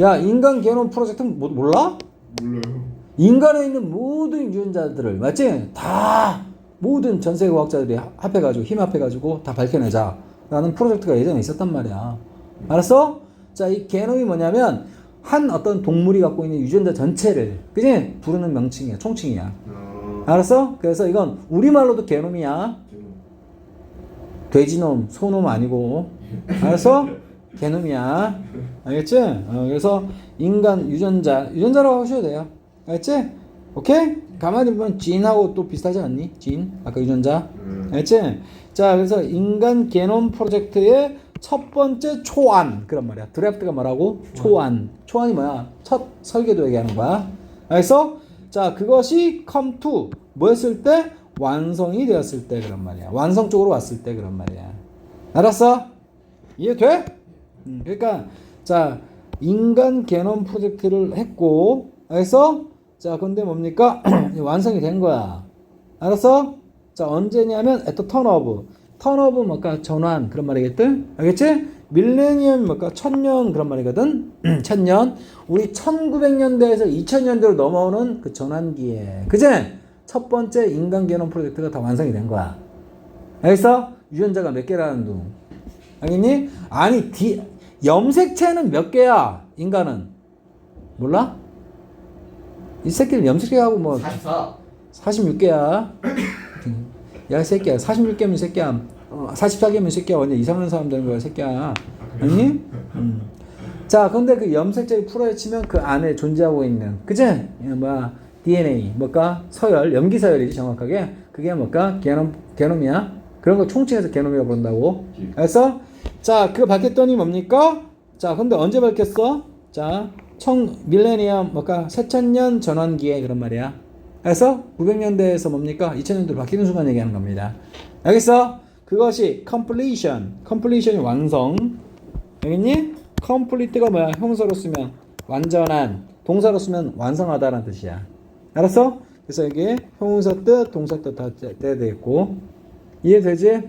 야, 인간 게놈 프로젝트 몰라? 몰라요. 인간에 있는 모든 유전자들을 맞지? 다 모든 전 세계 과학자들이 합해가지고 힘 합해가지고 다 밝혀내자라는 프로젝트가 예전에 있었단 말이야. 알았어? 자, 이 게놈이 뭐냐면 한 어떤 동물이 갖고 있는 유전자 전체를 그지? 부르는 명칭이야, 총칭이야. 알았어? 그래서 이건 우리말로도 게놈이야. 돼지놈, 소놈 아니고. 알았어? 개놈이야. 알겠지? 그래서 인간 유전자라고 하셔도 돼요. 알겠지? 오케이? 가만히 보면 진하고 또 비슷하지 않니? 진, 아까 유전자. 알겠지? 자, 그래서 인간 게놈 프로젝트의 첫 번째 초안 그런 말이야. 드래프트가 뭐라고? 초안. 초안이 뭐야? 첫 설계도 얘기하는 거야. 알겠어? 자, 그것이 come to 뭐였을 때? 완성이 되었을 때 그런 말이야. 완성 쪽으로 왔을 때 그런 말이야. 알았어? 이해돼? 그러니까 자, 인간 게놈 프로젝트를 했고, 알겠어? 자, 근데 뭡니까? 완성이 된 거야. 알았어? 자, 언제냐면 at the 턴오브 뭐까 전환 그런 말이겠든. 알겠지? 밀레니엄 뭐까 천년 그런 말이거든. 천년. 우리 1900년대에서 2000년대로 넘어오는 그 전환기에. 그제? 첫 번째 인간 게놈 프로젝트가 다 완성이 된 거야. 알겠어? 유전자가 몇 개라는 둥. 알겠니? 아니, 염색체는 몇 개야? 인간은. 몰라? 이 새끼는 염색체하고 뭐 46개야. 야, 이 새끼야. 46개면 이 새끼야. 44개면 이 새끼야. 완전 이상한 사람 되는 거야, 이 새끼야. 아니? 자, 근데 그 염색체를 풀어헤치면 그 안에 존재하고 있는, 그치? DNA, 서열, 염기서열이지, 정확하게. 그게 게놈이야. 그런 거 총칭해서 게놈이라고 부른다고. 알았어? 자, 그거 밝혔더니 뭡니까? 자, 근데 언제 밝혔어? 자, 밀레니엄, 새천년 전환기에 그런 말이야. 그래서 900년대에서 뭡니까? 2000년대로 바뀌는 순간 얘기하는 겁니다. 알겠어? 그것이 completion이 완성. 알겠니? complete가 뭐야? 형사로 쓰면 완전한, 동사로 쓰면 완성하다라는 뜻이야. 알았어? 그래서 이게 형용사 뜻, 동사 뜻 다 떼야 되겠고. 이해되지?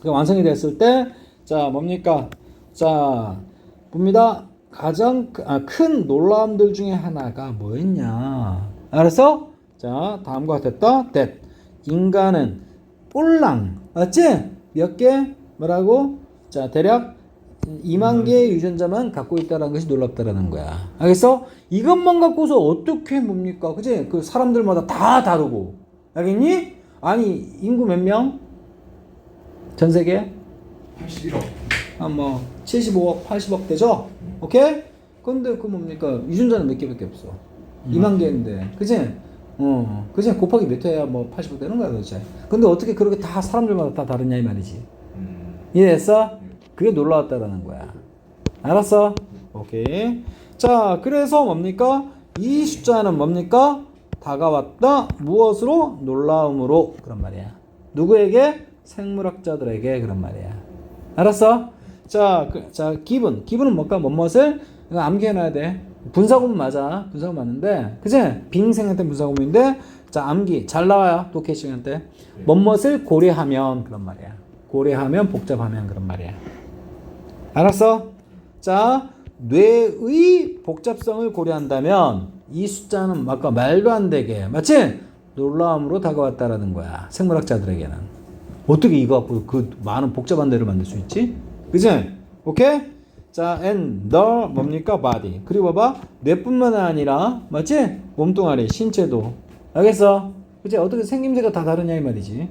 완성이 됐을 때, 자, 뭡니까? 자, 봅니다. 가장 큰 놀라움들 중에 하나가 뭐였냐? 알았어? 자, 다음과 같았다. that. 인간은 꼴랑, 맞지? 몇 개? 뭐라고? 자, 대략 2만 개의 유전자만 갖고 있다는 것이 놀랍다라는 거야. 알겠어? 이것만 갖고서 어떻게 뭡니까? 그치? 그 사람들마다 다 다르고. 알겠니? 아니, 인구 몇 명? 전 세계? 81억. 75억, 80억 되죠? 오케이? 근데 그 뭡니까? 유전자는 몇 개밖에 없어. 2만 개인데. 그치? 그치? 곱하기 몇 회야 뭐 80도 되는 거야 도대체. 근데 어떻게 그렇게 다 사람들마다 다 다르냐 이 말이지. 이해했어? 그게 놀라웠다라는 거야. 알았어? 오케이. 자, 그래서 뭡니까? 이 숫자는 뭡니까? 다가왔다. 무엇으로? 놀라움으로. 그런 말이야. 누구에게? 생물학자들에게 그런 말이야. 알았어? 자, 기분은 뭘까? 뭐뭇을? 이거 암기해놔야 돼. 분사구문 맞아. 분사구문 맞는데, 그치? 빙생한테 분사구문인데, 자, 암기. 잘 나와요. 독해 시간 때. 뭐뭇을 고려하면 그런 말이야. 고려하면 복잡하면 그런 말이야. 알았어? 자, 뇌의 복잡성을 고려한다면 이 숫자는 아까 말도 안 되게 맞지? 놀라움으로 다가왔다라는 거야. 생물학자들에게는. 어떻게 이거 갖고 그 많은 복잡한 뇌를 만들 수 있지? 그치? 오케이? 자, and the 뭡니까? body. 그리고 봐봐. 뇌뿐만 아니라 맞지? 몸뚱아리, 신체도. 알겠어? 그치? 어떻게 생김새가 다 다르냐 이 말이지.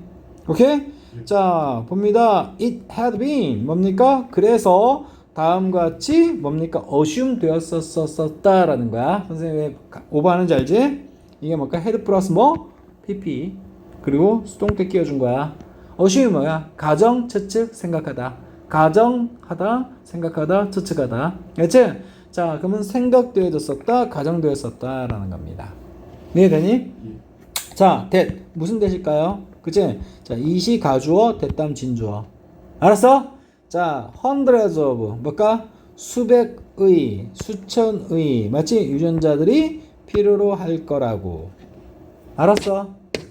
오케이? 자, 봅니다. It had been 뭡니까? 그래서 다음과 같이 뭡니까? assume 되었었다라는 거야. 선생님 왜 오버하는지 알지? 이게 뭘까? had 플러스 뭐? pp. 그리고 수동태 끼워준 거야. assume 뭐야? 가정, 추측, 생각하다. 가정하다, 생각하다, 추측하다. 그렇지? 자, 그러면 생각되어졌었다, 가정되었었다라는 겁니다. 이해되니? 자, that 무슨 that일까요? 그치? 자, 이시 가주어, 대담 진주어. 알았어? 자, hundreds of 뭘까? 수백의, 수천의 맞지? 유전자들이 필요로 할 거라고. 알았어?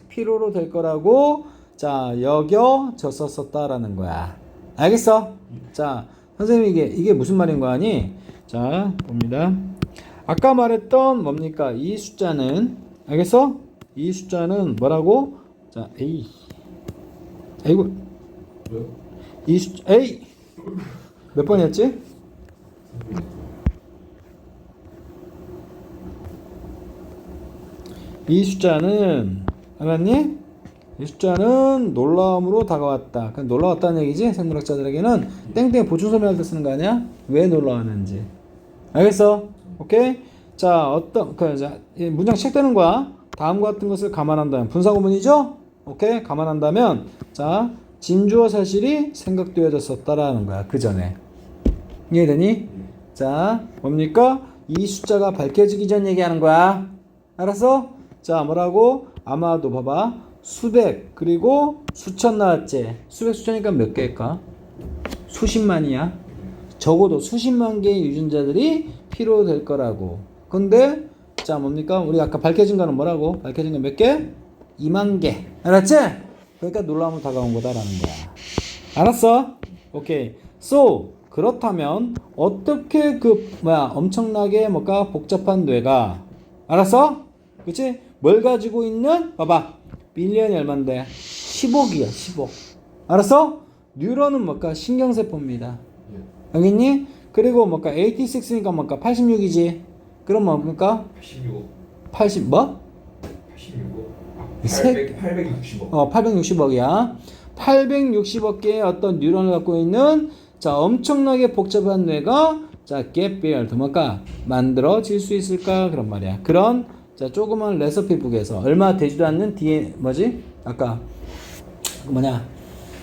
필요로 될 거라고 자, 여겨졌었다라는 거야. 알겠어? 자, 선생님 이게 무슨 말인 거 아니? 자, 봅니다. 아까 말했던 뭡니까? 이 숫자는 알겠어? 이 숫자는 뭐라고? 자, 아이고. 왜요? 이 숫자 몇 번이었지? 이 숫자는 알았니? 이 숫자는 놀라움으로 다가왔다. 그냥 놀라웠다는 얘기지? 생물학자들에게는 땡땡 보충설명 할 때 쓰는 거 아니야? 왜 놀라웠는지. 알겠어? 오케이? 자, 문장 체크되는 거야. 다음과 같은 것을 감안한다면 분사구문이죠? 오케이? 감안한다면 자, 진주어 사실이 생각되어졌었다라는 거야. 그 전에. 이해되니? 자, 뭡니까? 이 숫자가 밝혀지기 전 얘기하는 거야. 알았어? 자, 뭐라고? 아마도 봐봐. 수백 그리고 수천 나왔지. 수백 수천이니까 몇 개일까? 수십만이야. 적어도 수십만 개의 유전자들이 필요될 거라고. 근데 자, 뭡니까? 우리 아까 밝혀진 거는 뭐라고? 밝혀진 건 몇 개? 2만 개. 알았지? 그러니까 놀라움으로 다가온 거다라는 거야. 알았어? 오케이. So 그렇다면 어떻게 엄청나게 뭔가 복잡한 뇌가 알았어? 그치? 뭘 가지고 있는? 봐봐. 빌리언이 얼만데? 10억이야 10억. 알았어? 뉴런은 뭘까? 신경세포입니다. 알겠니? 그리고 뭘까? 86니까 뭘까? 86이지. 그럼 뭡니까? 86억. 80 뭐? 86억. 860억. 860억이야. 860억 개의 어떤 뉴런을 갖고 있는 자, 엄청나게 복잡한 뇌가 자, get built 뭘까? 만들어질 수 있을까? 그런 말이야. 그런 자, 조그만 레시피북에서 얼마 되지도 않는 DNA 뭐지? 아까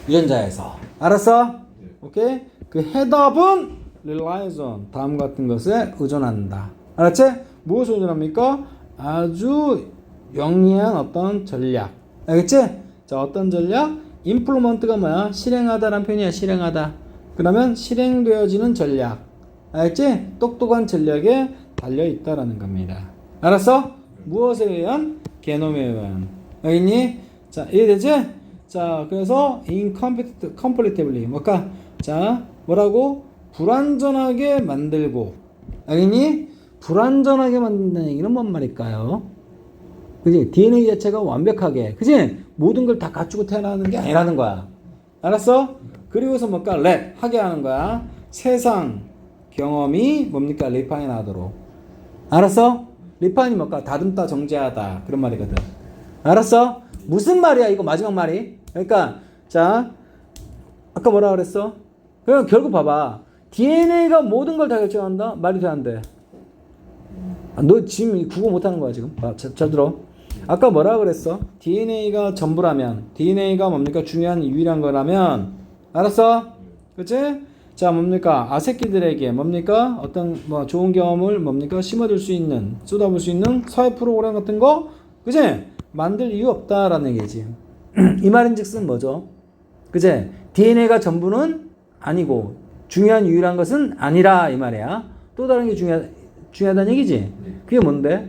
유전자에서. 알았어? 오케이? 그 해답은 relies on 다음 같은 것에 의존한다. 알았지? 무엇을 의존합니까? 아주 영리한 어떤 전략. 알겠지? 자, 어떤 전략? implement가 뭐야? 실행하다라는 표현이야. 실행하다. 그러면 실행되어지는 전략. 알겠지? 똑똑한 전략에 달려있다라는 겁니다. 알았어? 무엇에 의한? 게놈에 의한. 알겠니? 자, 이해되지? 자, 그래서 incompletely 뭘까? 자, 뭐라고? 불완전하게 만들고. 알겠니? 불완전하게 만든다는 얘기는 뭔 말일까요? 그지? DNA 자체가 완벽하게, 그지? 모든 걸 다 갖추고 태어나는 게 아니라는 거야. 알았어? 그리고서 뭘까? 하게 하는 거야. 세상 경험이 뭡니까? 리파인 하도록. 알았어? 리파인이 뭘까? 다듬다 정제하다. 그런 말이거든. 알았어? 무슨 말이야? 이거 마지막 말이. 그러니까, 자, 아까 뭐라 그랬어? 그럼 결국 봐봐. DNA가 모든 걸 다 결정한다? 말이 돼, 안 돼? 너 지금 국어 못하는 거야, 지금. 잘 들어. 아까 뭐라 그랬어? DNA가 전부라면, DNA가 뭡니까? 중요한 유일한 거라면, 알았어? 그치? 자, 뭡니까? 아새끼들에게 뭡니까? 어떤 뭐 좋은 경험을 뭡니까? 심어줄 수 있는, 쏟아볼 수 있는 사회 프로그램 같은 거, 그치? 만들 이유 없다라는 얘기지. 이 말인즉슨 뭐죠? 그치? DNA가 전부는 아니고 중요한 유일한 것은 아니라 이 말이야. 또 다른 게 중요하다는 얘기지. 그게 뭔데?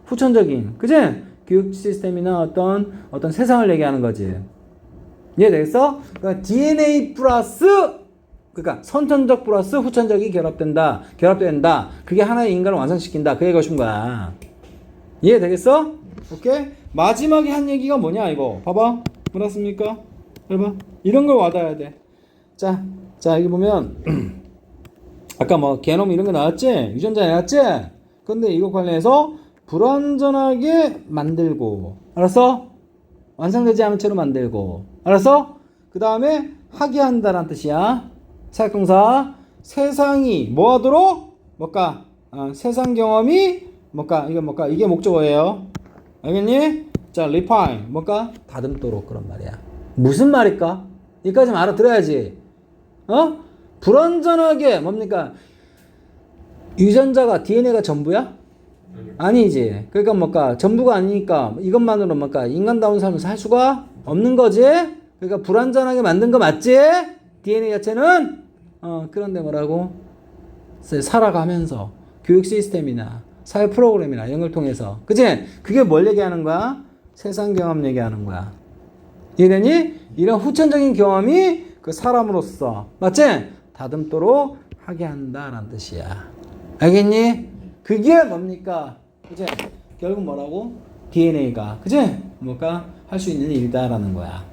후천적인, 그치? 교육 시스템이나 어떤 세상을 얘기하는 거지. 이해되겠어? 그러니까 DNA 플러스, 그러니까 선천적 플러스 후천적이 결합된다. 그게 하나의 인간을 완성시킨다. 그 얘기가 싶은 거야. 이해되겠어? 오케이? 마지막에 한 얘기가 뭐냐, 이거. 봐봐. 뭐랬습니까? 봐봐. 이런 걸 와닿아야 돼. 자, 여기 보면, 아까 뭐, 게놈 이런 거 나왔지? 유전자 나왔지? 근데 이거 관련해서 불완전하게 만들고, 알았어? 완성되지 않은 채로 만들고, 알았어? 그 다음에 하게 한다는 뜻이야. 사역동사. 세상이 뭐 하도록? 뭘까? 세상 경험이 뭘까? 이게 목적어예요. 알겠니? 자, refine. 뭘까? 다듬도록 그런 말이야. 무슨 말일까? 여기까지만 알아들어야지. 불완전하게 뭡니까? 유전자가 DNA가 전부야? 아니지. 그러니까 뭘까? 전부가 아니니까 이것만으로 뭘까? 인간다운 삶을 살 수가 없는 거지. 그러니까 불완전하게 만든 거 맞지? DNA 자체는 그런데 뭐라고? 살아가면서 교육 시스템이나 사회 프로그램이나 이런 걸 통해서, 그치? 그게 뭘 얘기하는 거야? 세상 경험 얘기하는 거야. 이해되니? 이런 후천적인 경험이 그 사람으로서 맞지? 다듬도록 하게 한다라는 뜻이야. 알겠니? 그게 뭡니까? 그치? 결국 뭐라고? DNA가 그치? 뭘까? 할 수 있는 일이다라는 거야.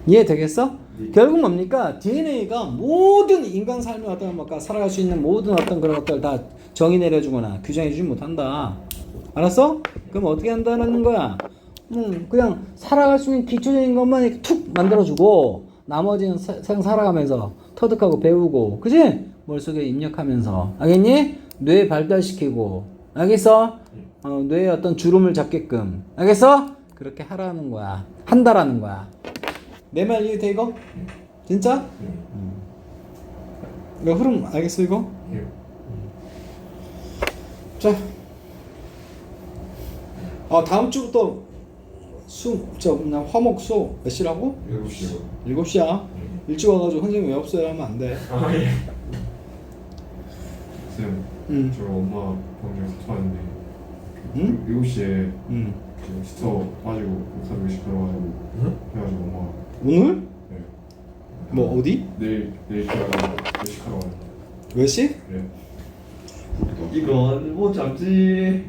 이해되겠어? 결국 뭡니까? DNA가 모든 인간 삶의 어떤 뭘까? 살아갈 수 있는 모든 어떤 그런 것들 다 정의 내려주거나 규정해주지 못한다. 알았어? 그럼 어떻게 한다는 거야? 그냥 살아갈 수 있는 기초적인 것만 이렇게 툭 만들어주고 나머지는 세상 살아가면서 터득하고 배우고, 그치? 머릿속에 입력하면서, 알겠니? 뇌 발달시키고, 알겠어? 뇌에 어떤 주름을 잡게끔, 알겠어? 그렇게 하라는 거야. 한다라는 거야. 내 말 이해돼 이거? 진짜? 이거 흐름 알겠어 이거? 자, 다음 주부터 화목 수업 몇 시라고? 7시요. 7시야. 일찍 와가지고 선생님 왜 없어요 하면 안 돼. 아 예. 쌤, 저 엄마 방금 갔다 왔는데 응? 7시에 지금 스토어 빠지고 목사님 외식 들어가지고 그래가지고 엄마가 오늘? 네. 뭐 어디? 내일 기아가 외식하러 가요. 몇 시? 네. 이건 못 참지.